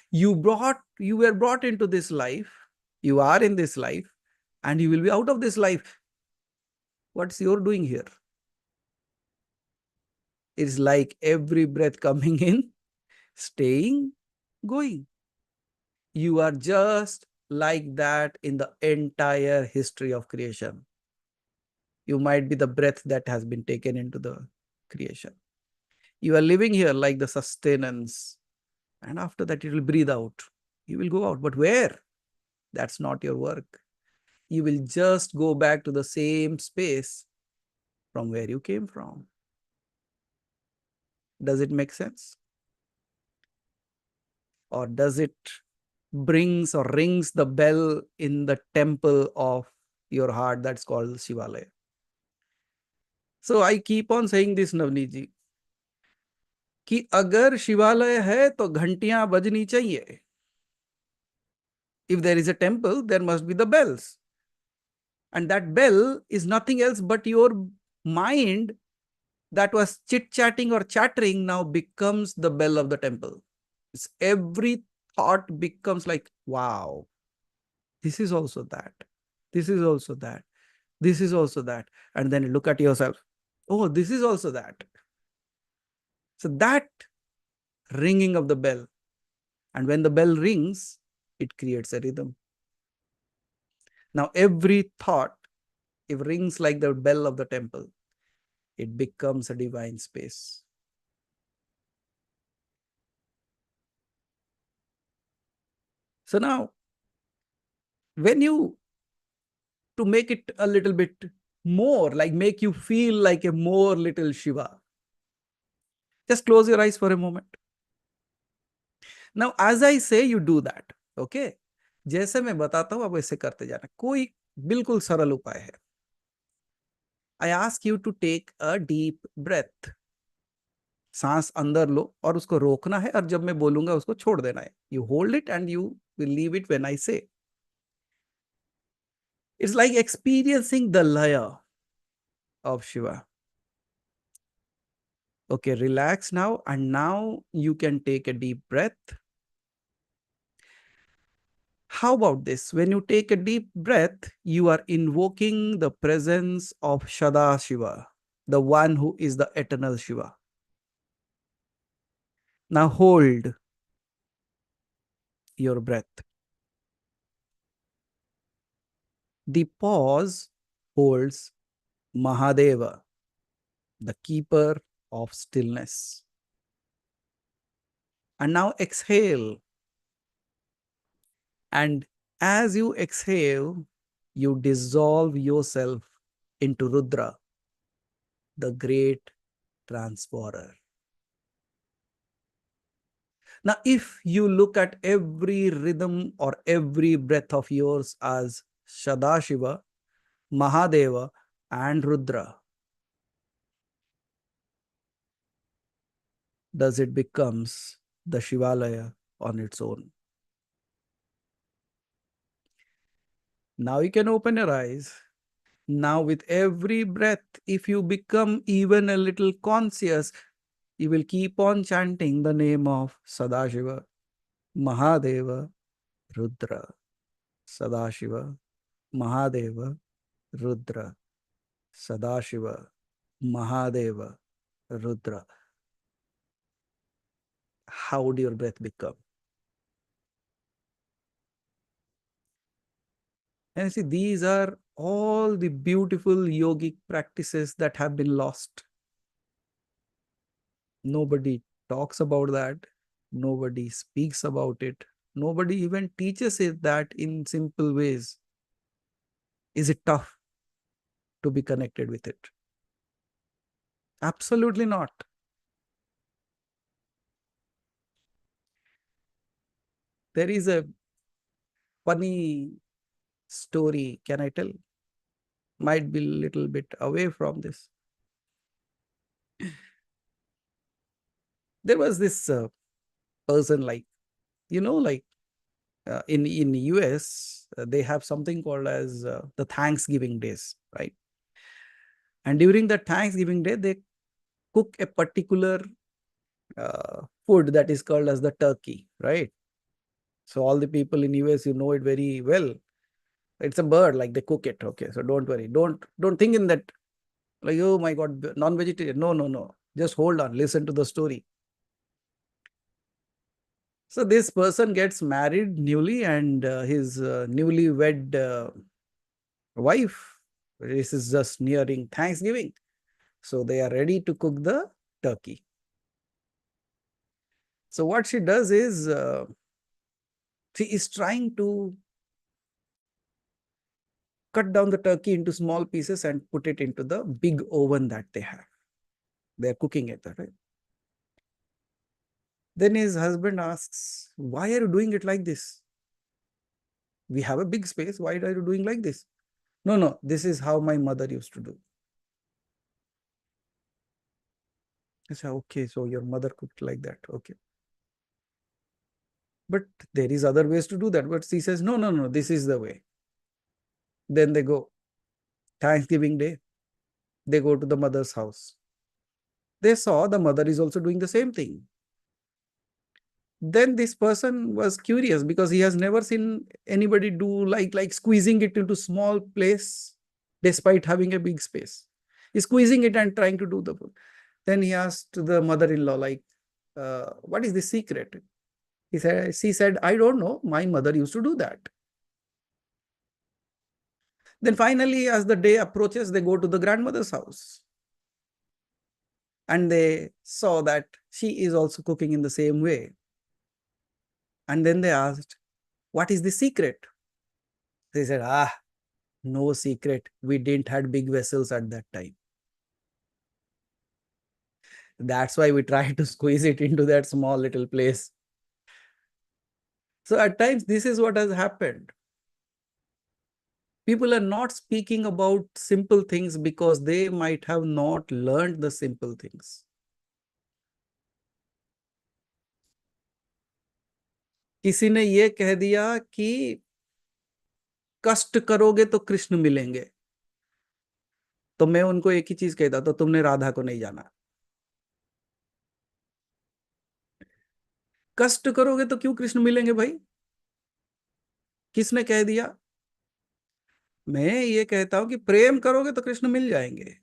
[SPEAKER 4] You were brought into this life. You are in this life, and you will be out of this life. What's your doing here? It's like every breath coming in, staying, going. You are just like that in the entire history of creation. You might be the breath that has been taken into the creation. You are living here like the sustenance, and after that, it will breathe out. You will go out. But where? That's not your work. You will just go back to the same space from where you came from. Does it make sense? Or does it brings or rings the bell in the temple of your heart that's called Shivalaya? So I keep on saying this, Navneet ji, कि अगर शिवालय है तो घंटियां बजनी चाहिए. If there is a temple, there must be the bells. And that bell is nothing else but your mind that was chit-chatting or chattering now becomes the bell of the temple. It's every thought becomes like, wow, this is also that. This is also that. This is also that. And then you look at yourself. Oh, this is also that. So that ringing of the bell. And when the bell rings, it creates a rhythm. Now, every thought, if rings like the bell of the temple, it becomes a divine space. So now, when you, to make it a little bit more, like make you feel like a more little Shiva, just close your eyes for a moment. Now, as I say, you do that. Okay? जैसे मैं बताता हूं आप वैसे करते जाना. कोई बिल्कुल सरल उपाय है. I ask you to take a deep breath. सांस अंदर लो और उसको रोकना है, और जब मैं बोलूंगा उसको छोड़ देना है. You hold it and you will leave it when I say. It's like experiencing the laya of Shiva. Okay, relax now, and now you can take a deep breath. How about this? When you take a deep breath, you are invoking the presence of Shada Shiva, the one who is the eternal Shiva. Now hold your breath. The pause holds Mahadeva, the keeper of stillness. And now exhale. And as you exhale, you dissolve yourself into Rudra, the great transporter. Now, if you look at every rhythm or every breath of yours as Sadashiva, Mahadeva, and Rudra, does it becomes the Shivalaya on its own? Now you can open your eyes. Now with every breath, if you become even a little conscious, you will keep on chanting the name of Sadashiva, Mahadeva, Rudra. Sadashiva, Mahadeva, Rudra. Sadashiva, Mahadeva, Rudra. How would your breath become? And you see, these are all the beautiful yogic practices that have been lost. Nobody talks about that. Nobody speaks about it. Nobody even teaches it that in simple ways. Is it tough to be connected with it? Absolutely not. There is a funny story. Can I tell? Might be a little bit away from this. There was this person, like, like in US, they have something called as the Thanksgiving days, right? And during the Thanksgiving day, they cook a particular food that is called as the turkey, right? So all the people in US, you know it very well. It's a bird, like they cook it. Okay, so don't worry. Don't think in that, like, oh my God, non-vegetarian. No, no, no. Just hold on. Listen to the story. So this person gets married newly, and his newly-wed wife, this is just nearing Thanksgiving. So they are ready to cook the turkey. So what she does is, she is trying to cut down the turkey into small pieces and put it into the big oven that they have. They're cooking it, right? Then his husband asks, why are you doing it like this? We have a big space. Why are you doing like this? No, no, this is how my mother used to do. I say, okay, so your mother cooked like that. Okay. But there is other ways to do that. But she says, no, no, no, this is the way. Then they go. Thanksgiving Day, they go to the mother's house. They saw the mother is also doing the same thing. Then this person was curious because he has never seen anybody do like squeezing it into small place despite having a big space. He's squeezing it and trying to do the food. Then he asked the mother-in-law, like, what is the secret? She said, I don't know. My mother used to do that. Then finally, as the day approaches, they go to the grandmother's house. And they saw that she is also cooking in the same way. And then they asked, what is the secret? They said, no secret. We didn't have big vessels at that time. That's why we try to squeeze it into that small little place. So at times, this is what has happened. People are not speaking about simple things because they might have not learned the simple things. किसी ने ये कह दिया कि कष्ट करोगे तो कृष्ण मिलेंगे, तो मैं उनको एक ही चीज कहता, तो तुमने राधा को नहीं जाना। कष्ट करोगे तो क्यों कृष्ण मिलेंगे भाई? किसने कह दिया? मैं ये कहता हूं कि प्रेम करोगे तो कृष्ण मिल जाएंगे,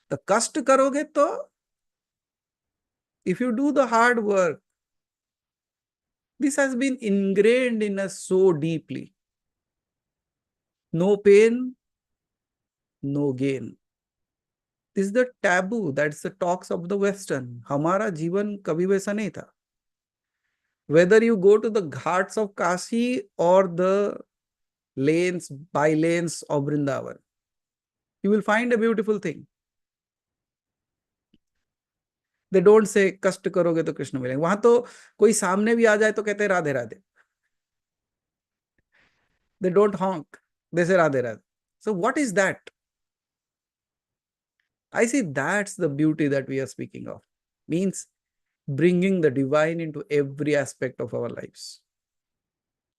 [SPEAKER 4] तो कष्ट करोगे तो, if you do the hard work, this has been ingrained in us so deeply. No pain, no gain. This is the taboo. That's the talks of the Western. हमारा जीवन कभी वैसा नहीं था. Whether you go to the ghats of Kashi or the lanes, by lanes of Vrindavan, you will find a beautiful thing. They don't say कष्ट करोगे तो कृष्ण मिलेंगे. वहां तो कोई सामने भी आ जाए तो कहते हैं Radhe Radhe. They don't honk. They say Radhe Radhe. So what is that? I see that's the beauty that we are speaking of. Means bringing the divine into every aspect of our lives.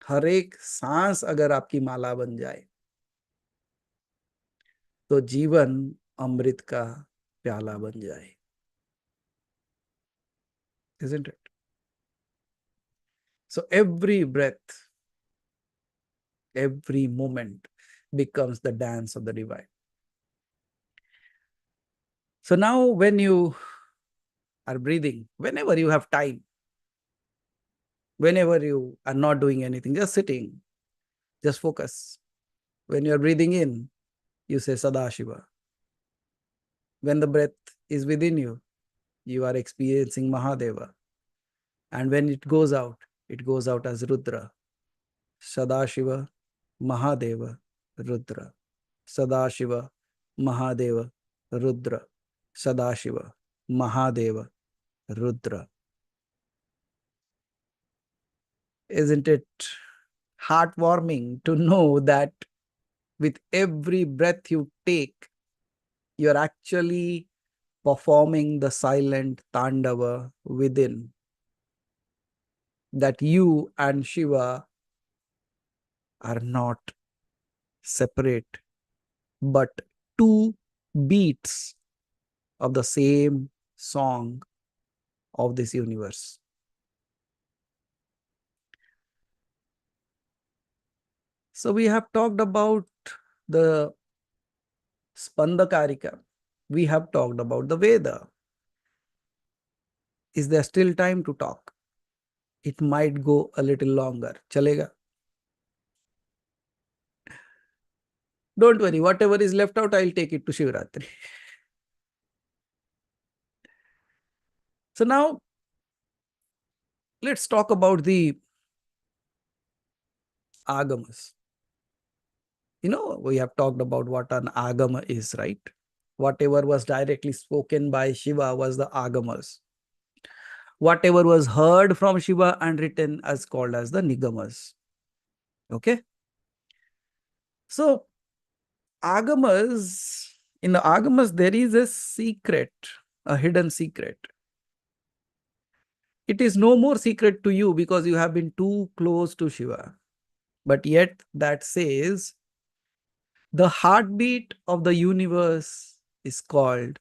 [SPEAKER 4] हर एक सांस अगर आपकी माला बन जाए तो जीवन अमृत का प्याला बन जाए. Isn't it? So every breath, every moment becomes the dance of the divine. So now when you are breathing, whenever you have time, whenever you are not doing anything, just sitting, just focus. When you are breathing in, you say Sadashiva. When the breath is within you, you are experiencing Mahadeva. And when it goes out as Rudra. Sadashiva, Mahadeva, Rudra. Sadashiva, Mahadeva, Rudra. Sadashiva, Mahadeva, Rudra. Isn't it heartwarming to know that with every breath you take, you're actually performing the silent Tandava within? That you and Shiva are not separate, but two beats of the same song of this universe. So we have talked about the Spandakarika. We have talked about the Veda. Is there still time to talk? It might go a little longer. Chalega? Don't worry, whatever is left out, I'll take it to Shivratri. So now, let's talk about the Agamas. You know, we have talked about what an Agama is, right? Whatever was directly spoken by Shiva was the Agamas. Whatever was heard from Shiva and written as called as the Nigamas. Okay? So, Agamas, in the Agamas, there is a secret, a hidden secret. It is no more secret to you because you have been too close to Shiva. But yet that says the heartbeat of the universe is called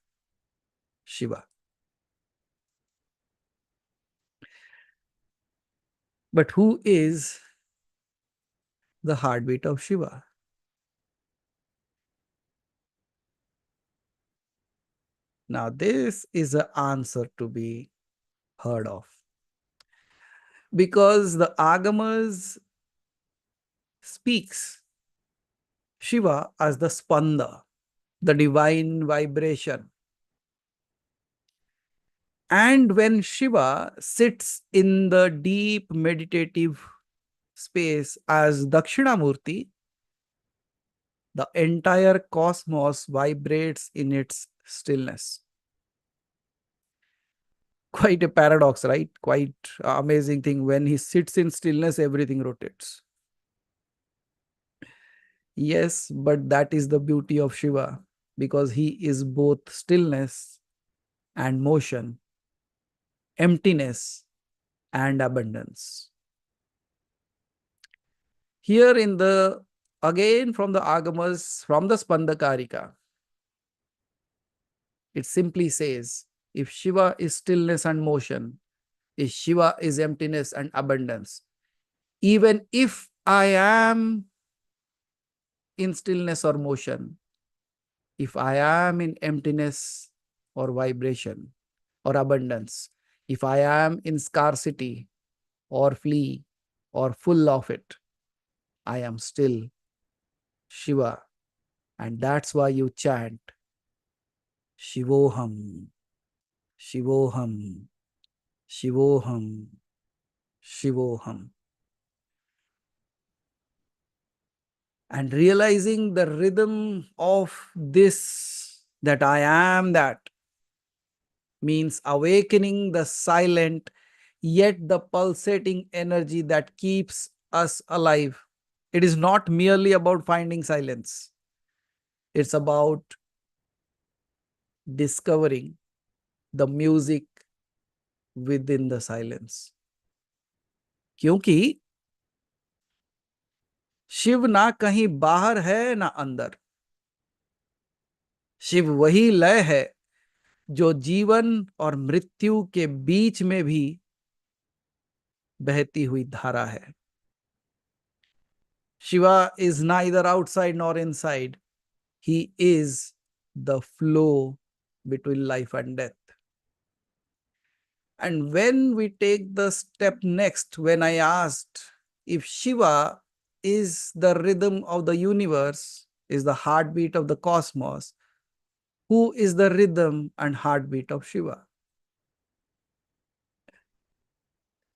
[SPEAKER 4] Shiva. But who is the heartbeat of Shiva? Now this is an answer to be heard of. Because the Agamas speaks Shiva as the Spanda, the divine vibration. And when Shiva sits in the deep meditative space as Dakshinamurti, the entire cosmos vibrates in its stillness. Quite a paradox, right? Quite amazing thing. When he sits in stillness, everything rotates. Yes, but that is the beauty of Shiva, because he is both stillness and motion, emptiness and abundance. Here in the, again from the Agamas, from the Spandakarika, it simply says, if Shiva is stillness and motion, if Shiva is emptiness and abundance, even if I am in stillness or motion, if I am in emptiness or vibration or abundance, if I am in scarcity or flee or full of it, I am still Shiva. And that's why you chant Shivoham, Shivoham, Shivoham, Shivoham. And realizing the rhythm of this, that I am that, means awakening the silent yet the pulsating energy that keeps us alive. It is not merely about finding silence. It's about discovering the music within the silence. क्योंकि शिव ना कहीं बाहर है ना अंदर. शिव वही लय है जो जीवन और मृत्यु के बीच में भी बहती हुई धारा है. Shiva is neither outside nor inside. He is the flow between life and death. And when we take the step next, when I asked if Shiva is the rhythm of the universe, is the heartbeat of the cosmos, who is the rhythm and heartbeat of Shiva?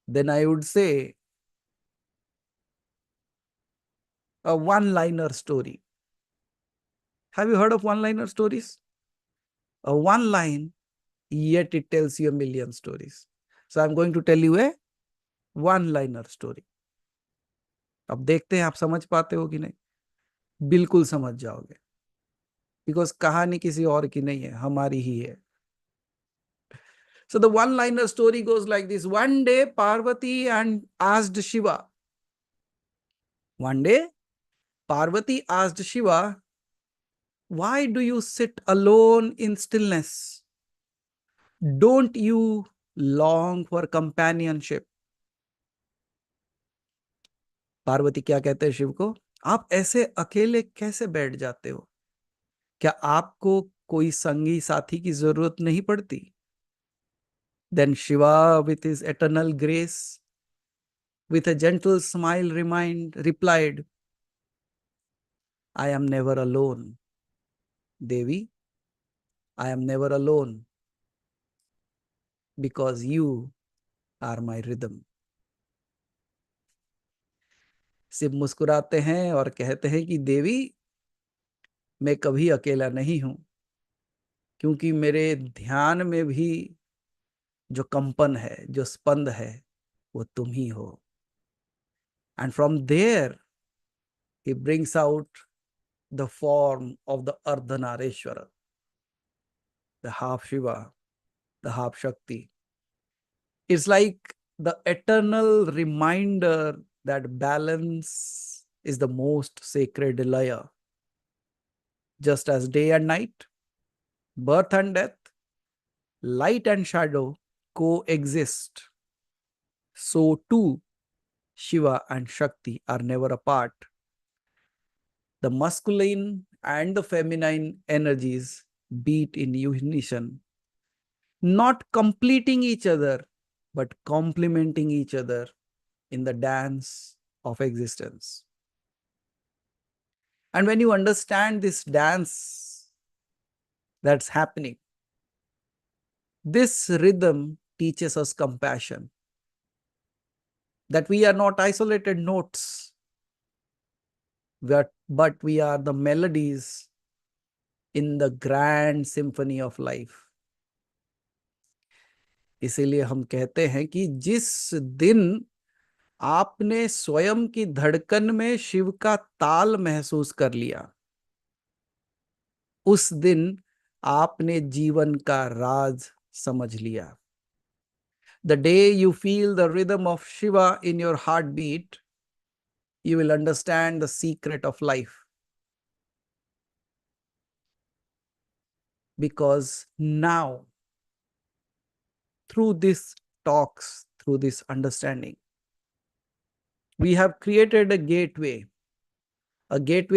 [SPEAKER 4] Then I would say a one-liner story. Have you heard of one-liner stories? A one line, yet it tells you a million stories. So I'm going to tell you a one-liner story. अब देखते हैं आप समझ पाते हो कि नहीं. बिल्कुल समझ जाओगे, बिकॉज कहानी किसी और की नहीं है, हमारी ही है. So the one-liner story goes like this. One day Parvati and asked Shiva. One day Parvati asked Shiva, why do you sit alone in stillness? Don't you long for companionship? Parvati क्या कहते हैं शिव को, आप ऐसे अकेले कैसे बैठ जाते हो? क्या आपको कोई संगी साथी की जरूरत नहीं पड़ती? Then Shiva, with his eternal grace, with a gentle smile, replied, I am never alone. Devi, I am never alone because you are my rhythm. Shiv मुस्कुराते हैं और कहते हैं कि देवी, मैं कभी अकेला नहीं हूं, क्योंकि मेरे ध्यान में भी जो कंपन है, जो स्पंद है, वो तुम ही हो. And from there, he brings out the form of the Ardhanareshwara, the half Shiva, the half Shakti. It's like the eternal reminder that balance is the most sacred layer. Just as day and night, birth and death, light and shadow coexist, so too Shiva and Shakti are never apart. The masculine and the feminine energies beat in unison, not completing each other, but complementing each other in the dance of existence. And when you understand this dance that's happening, this rhythm teaches us compassion, that we are not isolated notes, but we are the melodies in the grand symphony of life. इसीलिए हम कहते हैं कि जिस दिन आपने स्वयं की धड़कन में शिव का ताल महसूस कर लिया, उस दिन आपने जीवन का राज समझ लिया. The day you feel the rhythm of Shiva in your heartbeat, you will understand the secret of life. Because now, through these talks, through this understanding, we have created a gateway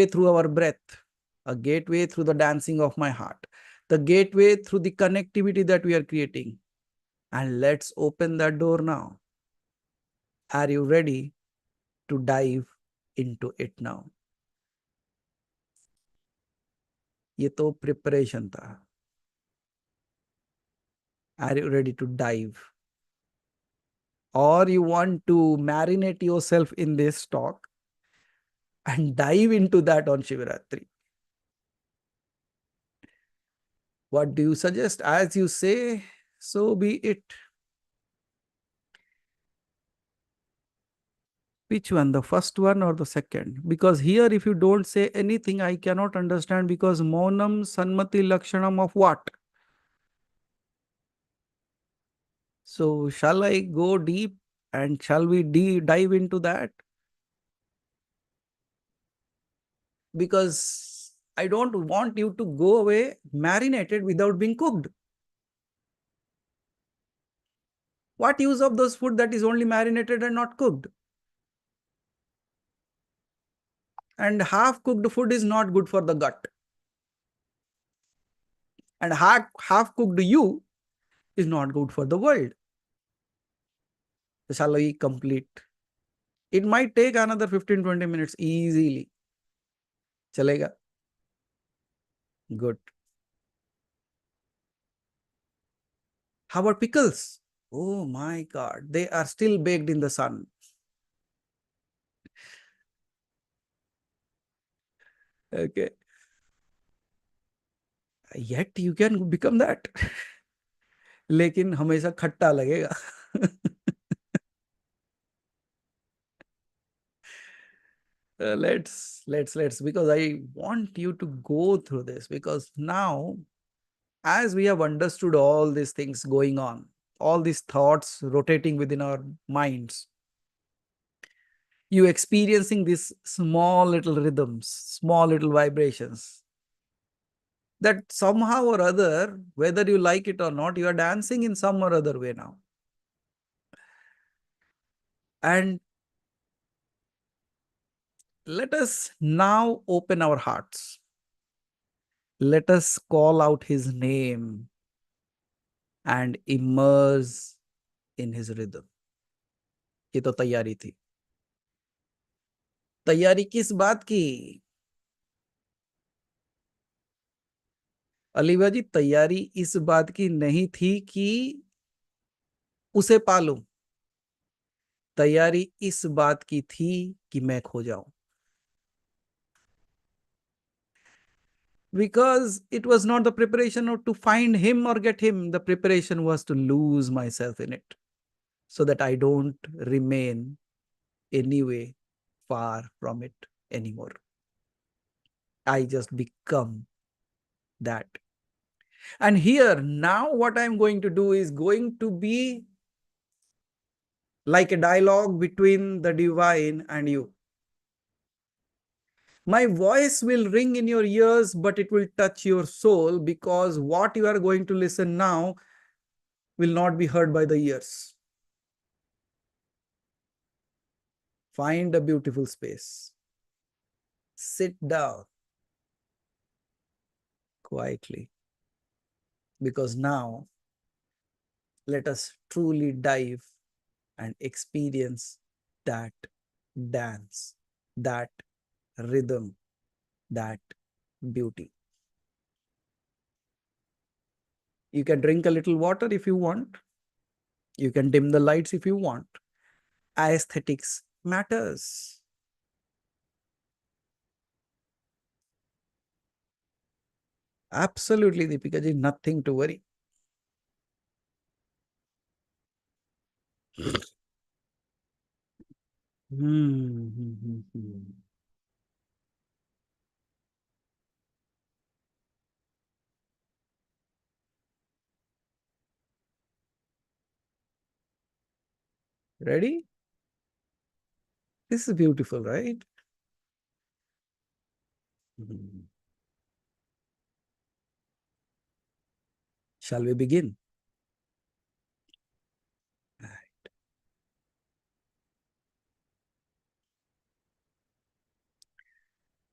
[SPEAKER 4] through our breath, a gateway through the dancing of my heart, the gateway through the connectivity that we are creating. And let's open that door now. Are you ready to dive into it now? ये तो preparation था. Are you ready to dive? Or you want to marinate yourself in this talk and dive into that on Shivaratri? What do you suggest? As you say, so be it. Which one, the first one or the second? Because here, if you don't say anything, I cannot understand, because Maunam Sanmati Lakshanam of what? So shall I go deep and shall we dive into that? Because I don't want you to go away marinated without being cooked. What use of those food that is only marinated and not cooked? And half cooked food is not good for the gut. And half cooked you is not good for the world. So shall we complete? It might take another 15-20 minutes easily. Chalega? Good. How about pickles? Oh my God, they are still baked in the sun. Okay. Yet you can become that. लेकिन हमेशा खट्टा लगेगा. Let's because I want you to go through this, because now, as we have understood all these things going on, all these thoughts rotating within our minds, you experiencing these small little rhythms, small little vibrations, that somehow or other, whether you like it or not, you are dancing in some or other way now. And let us now open our hearts. Let us call out his name and immerse in his rhythm. ये तो तैयारी थी. तैयारी किस बात की? अलीवा जी, तैयारी इस बात की नहीं थी कि उसे पालूं. तैयारी इस बात की थी कि मैं खो जाऊं. Because it was not the preparation or to find him or get him. The preparation was to lose myself in it, so that I don't remain anyway far from it anymore. I just become that. And here, now what I'm going to do is going to be like a dialogue between the divine and you. My voice will ring in your ears, but it will touch your soul, because what you are going to listen now will not be heard by the ears. Find a beautiful space. Sit down quietly, because now let us truly dive and experience that dance, that rhythm, that beauty. You can drink a little water if you want. You can dim the lights if you want. Aesthetics matters. Absolutely, Deepika ji, nothing to worry. Ready? This is beautiful, right? Shall we begin?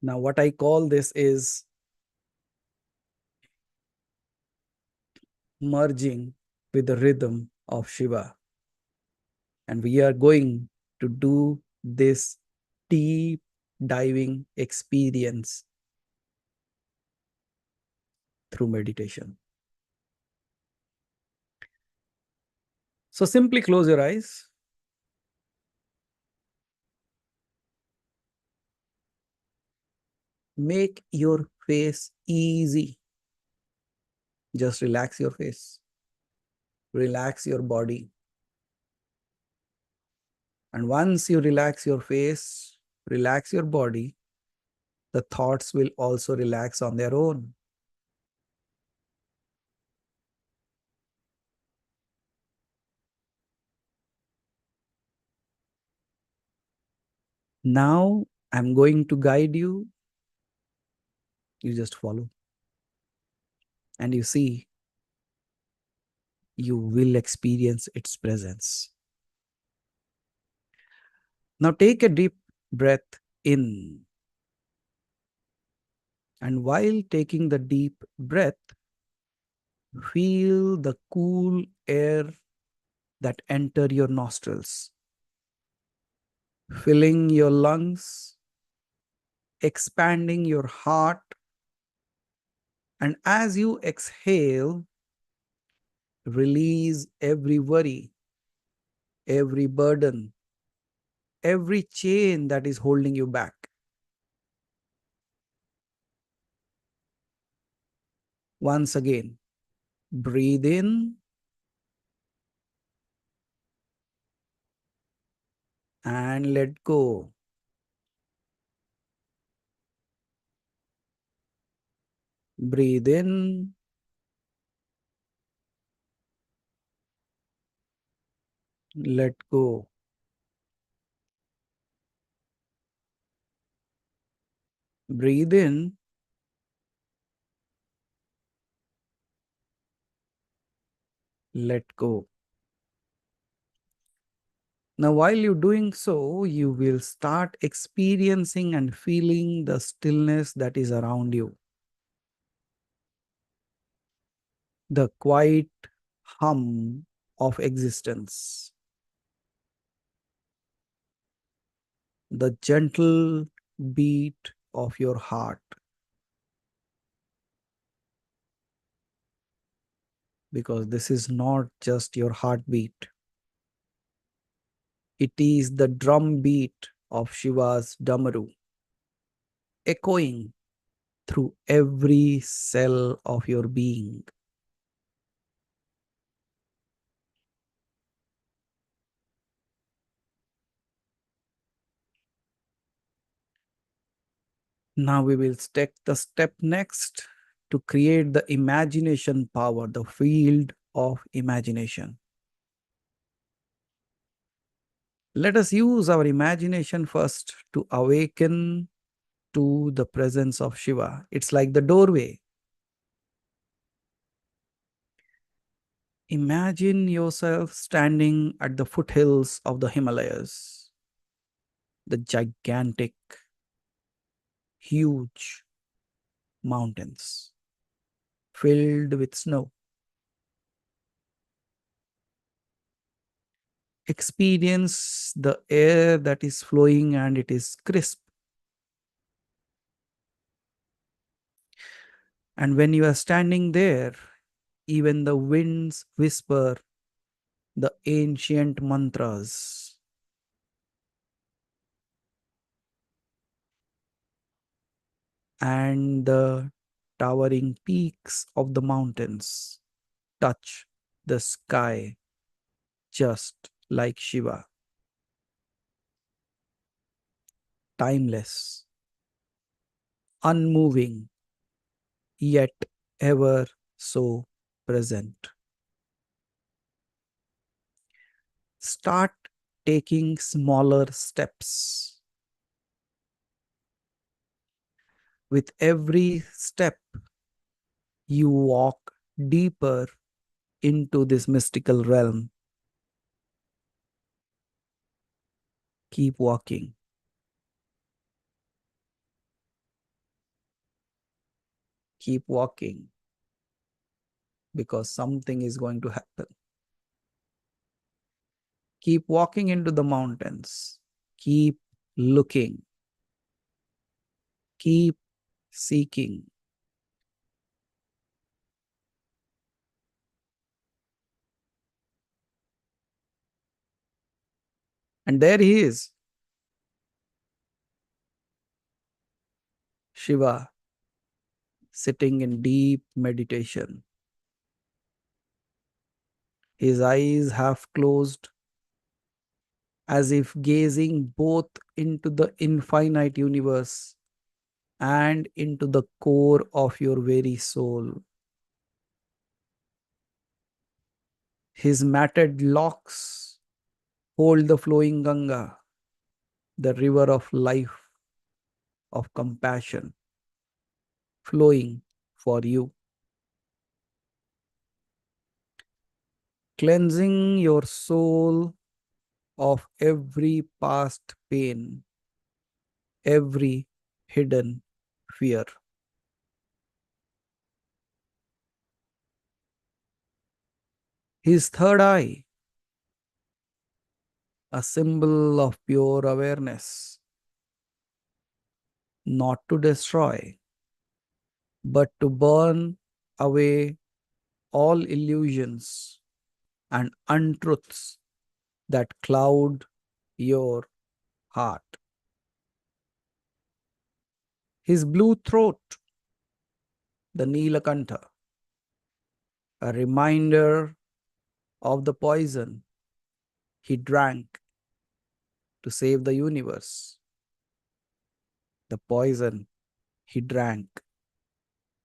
[SPEAKER 4] Now, what I call this is merging with the rhythm of Shiva. And we are going to do this deep diving experience through meditation. So simply close your eyes. Make your face easy. Just relax your face. Relax your body. And once you relax your face, relax your body, the thoughts will also relax on their own. Now I'm going to guide you. You just follow. And you see, you will experience its presence. Now take a deep breath in. And while taking the deep breath, feel the cool air that enter your nostrils, filling your lungs, expanding your heart. And as you exhale, release every worry, every burden, every chain that is holding you back. Once again, breathe in and let go. Breathe in let go. Breathe in let go. Now, while you're doing so, you will start experiencing and feeling the stillness that is around you. The quiet hum of existence. The gentle beat of your heart. Because this is not just your heartbeat. It is the drum beat of Shiva's Damaru, echoing through every cell of your being. Now we will take the step next to create the imagination power, the field of imagination. Let us use our imagination first to awaken to the presence of Shiva. It's like the doorway. Imagine yourself standing at the foothills of the Himalayas, the gigantic, huge mountains filled with snow. Experience the air that is flowing and it is crisp. And when you are standing there, even the winds whisper the ancient mantras. And the towering peaks of the mountains touch the sky just like Shiva. Timeless, unmoving, yet ever so present. Start taking smaller steps. With every step, you walk deeper into this mystical realm. Keep walking. Keep walking because something is going to happen. Keep walking into the mountains. Keep looking. Keep seeking. And there he is, Shiva, sitting in deep meditation, his eyes half closed, as if gazing both into the infinite universe and into the core of your very soul. His matted locks hold the flowing Ganga, the river of life, of compassion, flowing for you, cleansing your soul of every past pain, every hidden fear. His third eye, a symbol of pure awareness, not to destroy, but to burn away all illusions and untruths that cloud your heart. His blue throat, the Neelakantha, a reminder of the poison he drank to save the universe, the poison he drank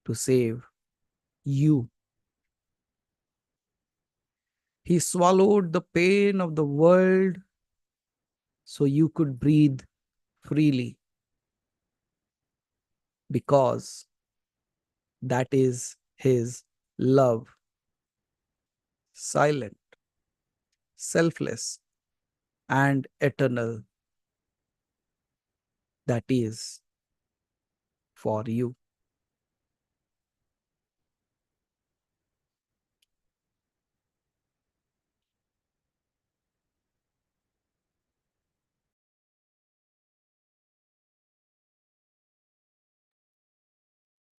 [SPEAKER 4] to save you. He swallowed the pain of the world so you could breathe freely, because that is his love, silent, selfless, and eternal. That is for you.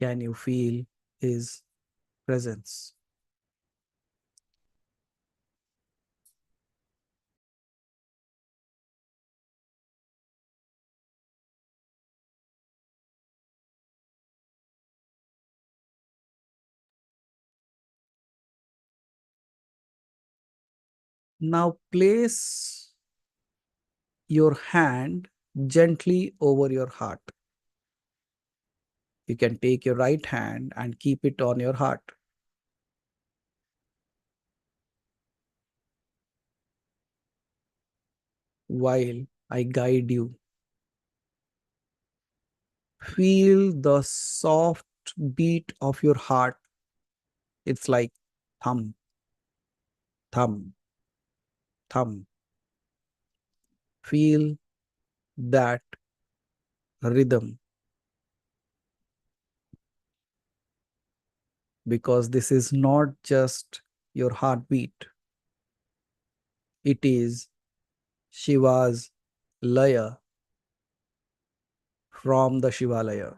[SPEAKER 4] Can you feel his presence? Now place your hand gently over your heart. You can take your right hand and keep it on your heart. While I guide you, feel the soft beat of your heart. It's like thump, thump, thump. Feel that rhythm, because this is not just your heartbeat, it is Shiva's laya from the Shivalaya.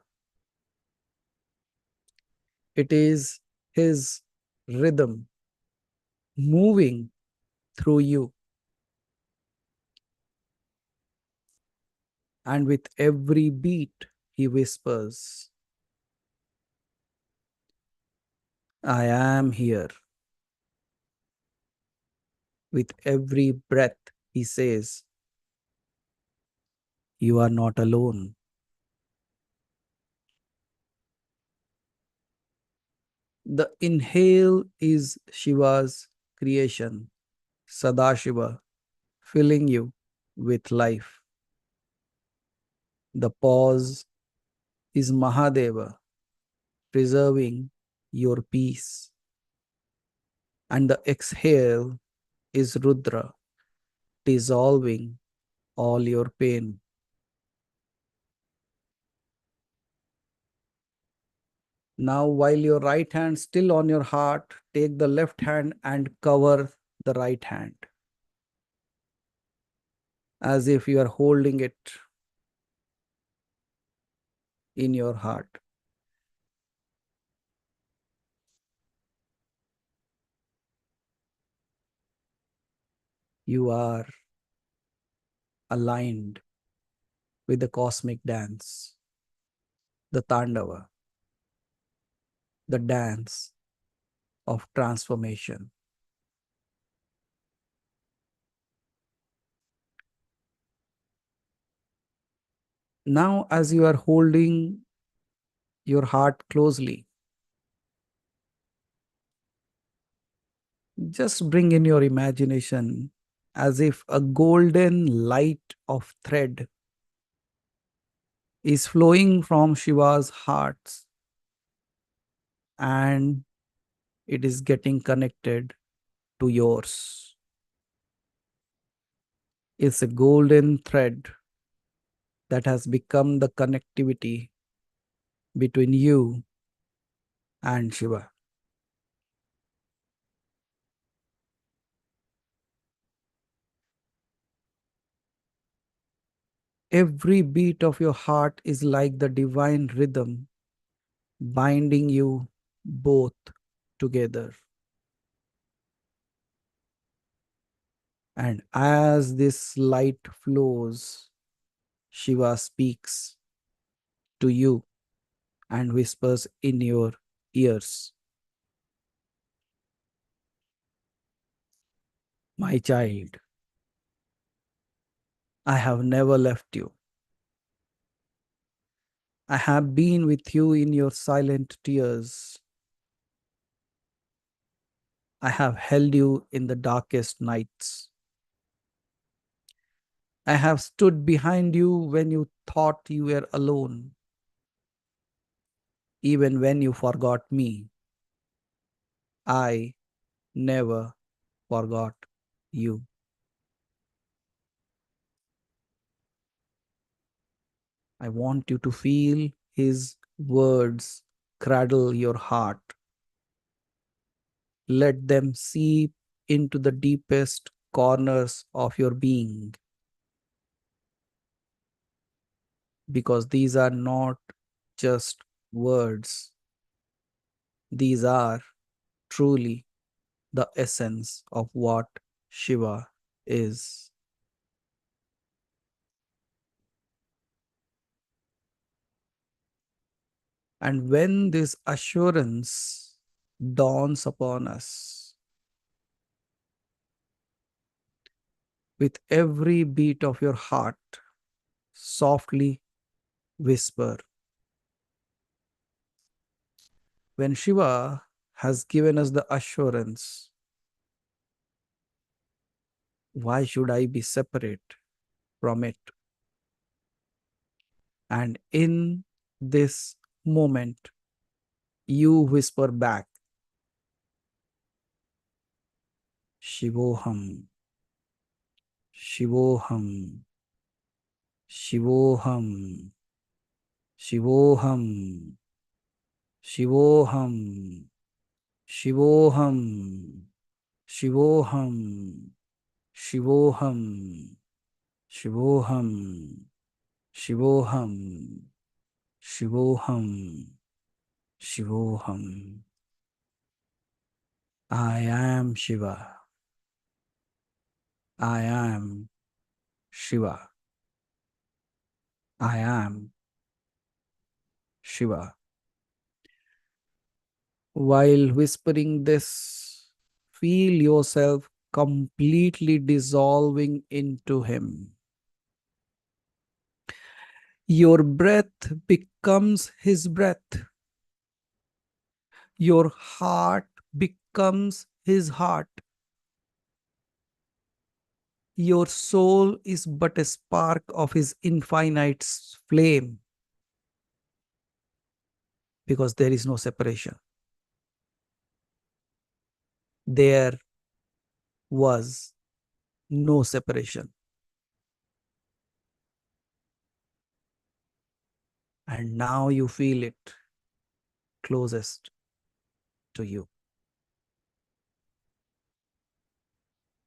[SPEAKER 4] It is his rhythm moving through you. And with every beat, he whispers, I am here. With every breath, he says, you are not alone. The inhale is Shiva's creation, Sadashiva, filling you with life. The pause is Mahadeva, preserving your peace. And the exhale is Rudra, dissolving all your pain. Now, while your right hand still on your heart, take the left hand and cover the right hand as if you are holding it in your heart. You are aligned with the cosmic dance, the Tandava, the dance of transformation. Now, as you are holding your heart closely, just bring in your imagination as if a golden light of thread is flowing from Shiva's heart and it is getting connected to yours. It's a golden thread that has become the connectivity between you and Shiva. Every beat of your heart is like the divine rhythm binding you both together. And as this light flows, Shiva speaks to you and whispers in your ears, "My child, I have never left you. I have been with you in your silent tears. I have held you in the darkest nights. I have stood behind you when you thought you were alone, even when you forgot me. I never forgot you." I want you to feel his words cradle your heart. Let them seep into the deepest corners of your being, because these are not just words. These are truly the essence of what Shiva is. And when this assurance dawns upon us, with every beat of your heart, softly whisper. When Shiva has given us the assurance, why should I be separate from it? And in this moment, you whisper back, Shivoham, Shivoham, Shivoham, Shivoham, Shivoham, Shivoham, Shivoham, Shivoham, Shivoham, Shivoham, Shivoham, Shivoham. I am Shiva. I am Shiva. I am Shiva. While whispering this, feel yourself completely dissolving into him. Your breath becomes his breath. Your heart becomes his heart. Your soul is but a spark of his infinite flame, because there is no separation. There was no separation. And now you feel it closest to you.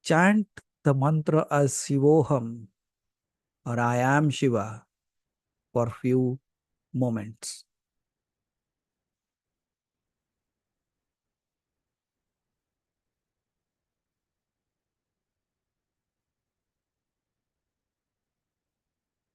[SPEAKER 4] Chant the mantra as Shivoham, or I am Shiva, for few moments.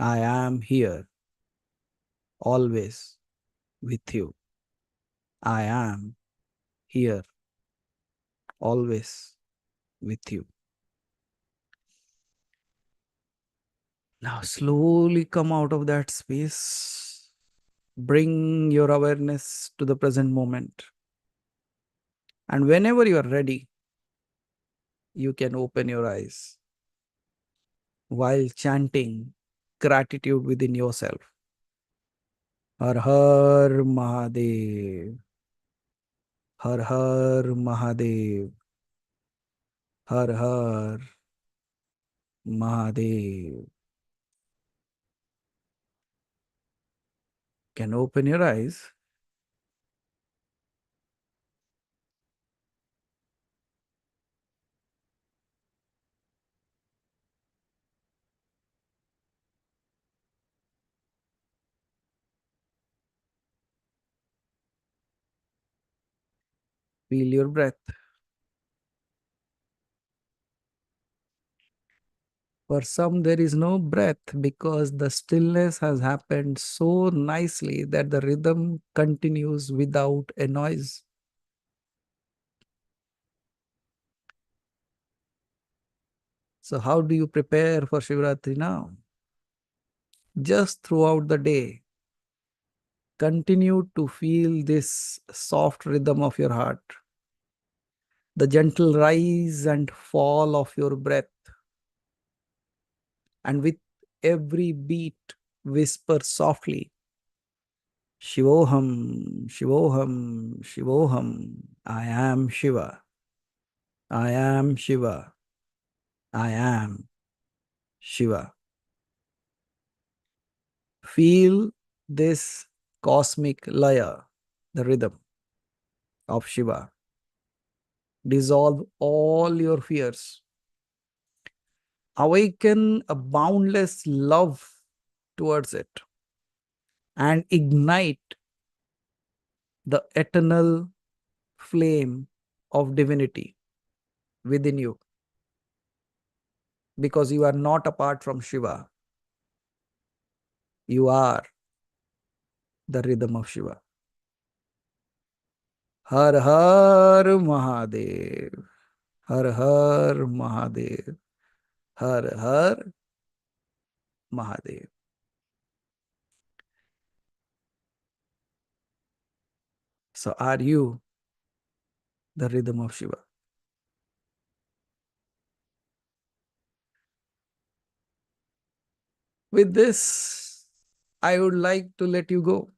[SPEAKER 4] I am here, always with you. I am here, always with you. Now slowly come out of that space. Bring your awareness to the present moment. And whenever you are ready, you can open your eyes while chanting gratitude within yourself. Har Har Mahadev. Har Har Mahadev. Har Har Mahadev. Can open your eyes. Feel your breath. For some, there is no breath because the stillness has happened so nicely that the rhythm continues without a noise. So, how do you prepare for Shivratri now? Just throughout the day, continue to feel this soft rhythm of your heart, the gentle rise and fall of your breath, and with every beat, whisper softly, Shivoham, Shivoham, Shivoham. I am Shiva. I am Shiva. I am Shiva. Feel this cosmic laya, the rhythm of Shiva. Dissolve all your fears. Awaken a boundless love towards it and ignite the eternal flame of divinity within you, because you are not apart from Shiva. You are the rhythm of Shiva. Har Har Mahadev. Har Har Mahadev. Har Har Mahadev. So are you the rhythm of Shiva? With this, I would like to let you go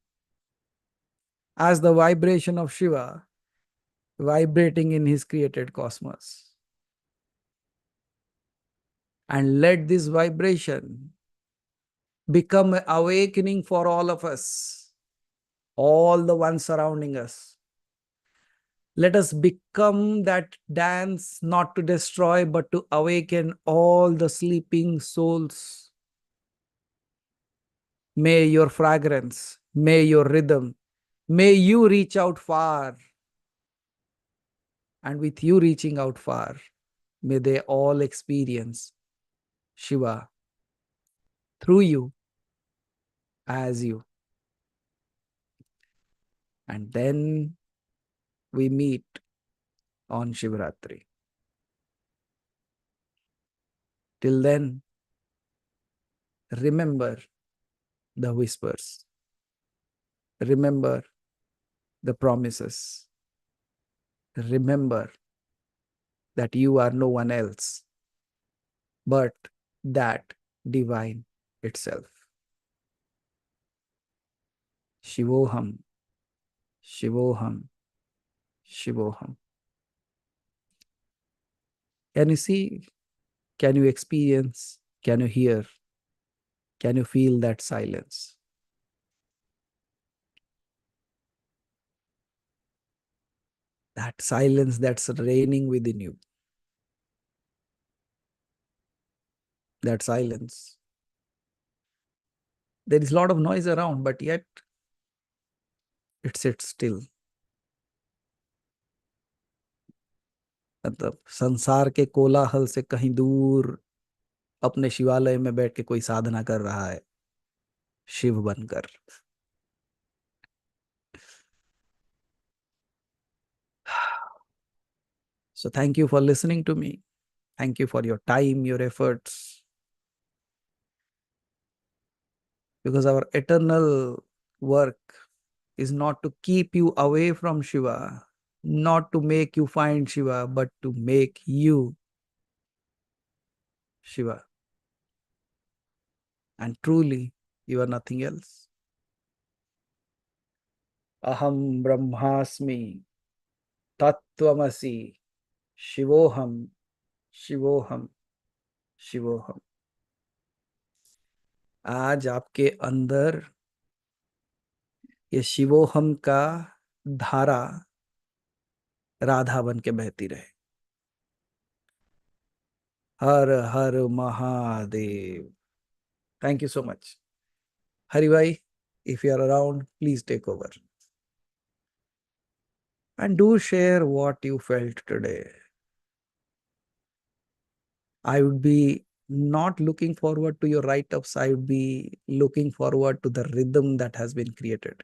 [SPEAKER 4] as the vibration of Shiva vibrating in his created cosmos. And let this vibration become an awakening for all of us, all the ones surrounding us. Let us become that dance not to destroy, but to awaken all the sleeping souls. May your fragrance, may your rhythm, may you reach out far. And with you reaching out far, may they all experience Shiva through you, as you. And then we meet on Shivratri. Till then, remember the whispers. Remember the promises. Remember that you are no one else but that divine itself. Shivoham, Shivoham, Shivoham. Can you see? Can you experience? Can you hear? Can you feel that silence? That silence that's reigning within you. That silence. There is a lot of noise around, but yet it sits still. मतलब संसार के कोलाहल से कहीं दूर अपने शिवालय में बैठ के कोई साधना कर रहा है, शिव बनकर. So thank you for listening to me. Thank you for your time, your efforts. Because our eternal work is not to keep you away from Shiva, not to make you find Shiva, but to make you Shiva. And truly, you are nothing else. Aham Brahmasmi, Tattvamasi, Shivoham, Shivoham, Shivoham. आज आपके अंदर ये शिवोहम का धारा राधा बन के बहती रहे. हर हर Mahadev. Thank you so much. Hari Bhai, if you are around, please take over. And do share what you felt today. I would be not looking forward to your write-ups. I would be looking forward to the rhythm that has been created.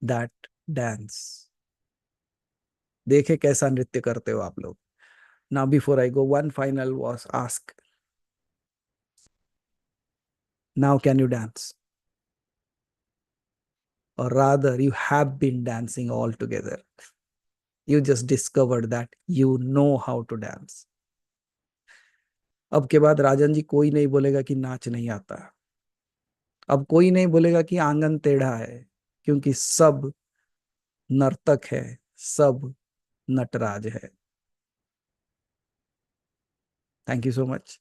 [SPEAKER 4] That dance. देखे कैसा नृत्य करते हो आप लोग. Now before I go, one final was ask. Now can you dance? Or rather, you have been dancing all together. You just discovered that you know how to dance. अब के बाद राजन जी कोई नहीं बोलेगा कि नाच नहीं आता. अब कोई नहीं बोलेगा कि आंगन टेढ़ा है, क्योंकि सब नर्तक है, सब नटराज है. Thank you so much.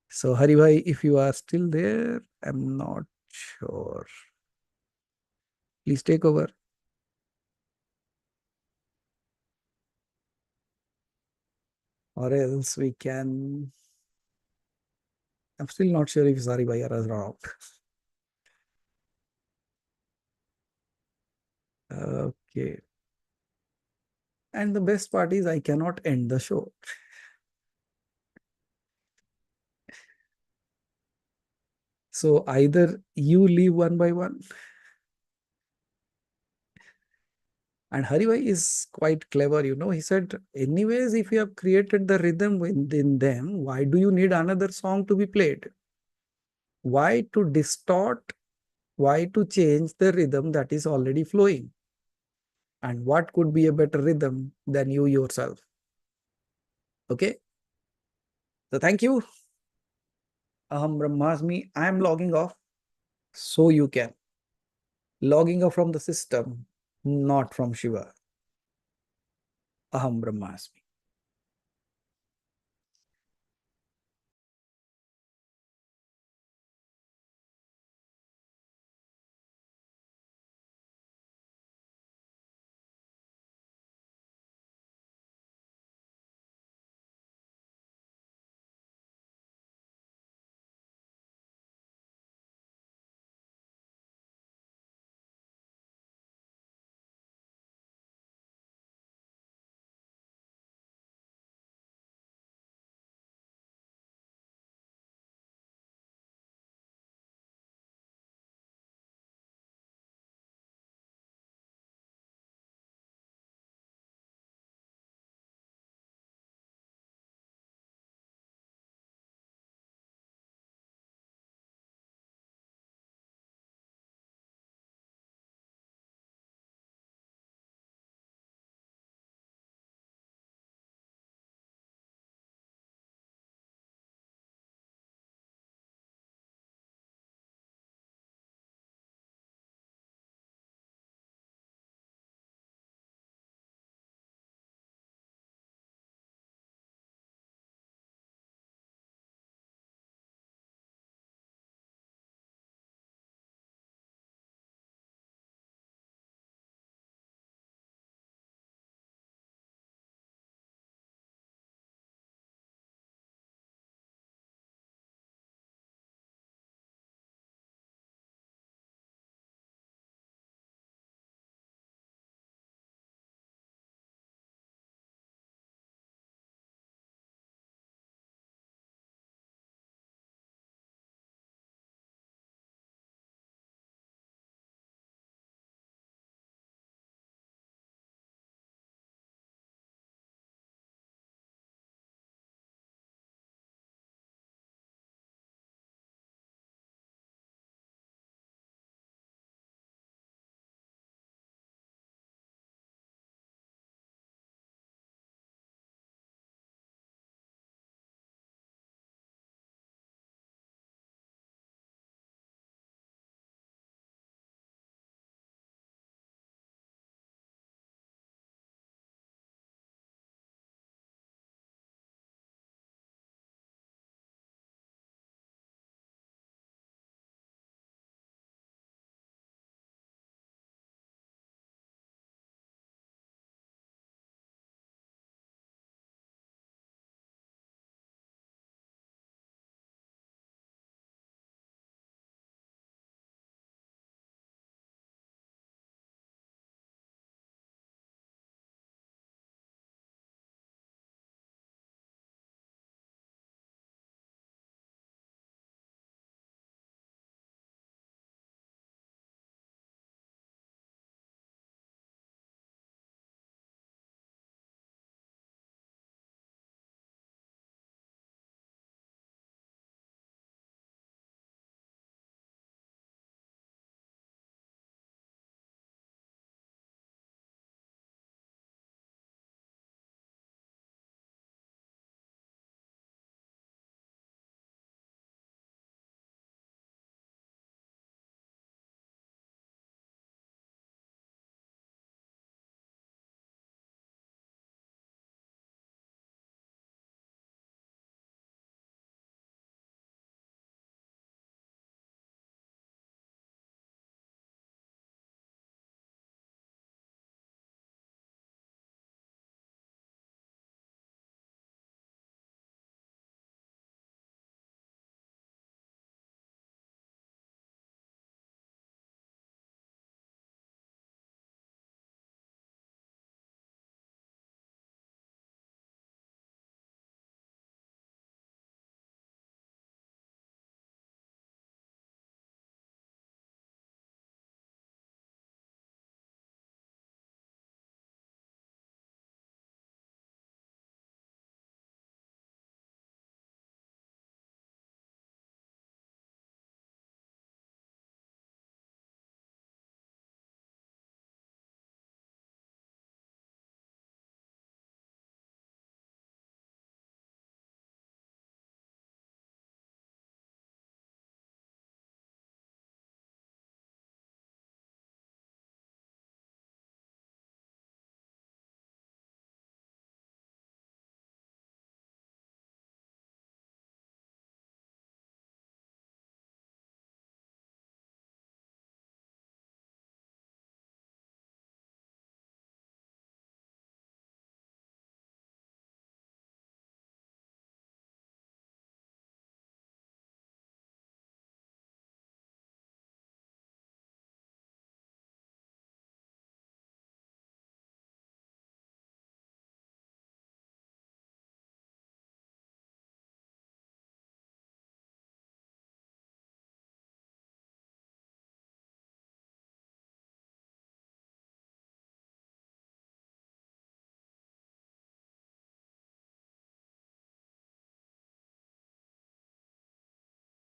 [SPEAKER 4] So Hari Bhai, if you are still there, I'm not sure. Please take over. Or else we can. I'm still not sure if Hari Bhai are around. Okay. And the best part is I cannot end the show. So either you leave one by one. And Hari Bhai is quite clever, you know. He said, anyways, if you have created the rhythm within them, why do you need another song to be played? Why to distort? Why to change the rhythm that is already flowing? And what could be a better rhythm than you yourself? Okay. So thank you. Aham Brahmasmi. I am logging off. So you can. Logging off from the system, not from Shiva. Aham Brahmasmi.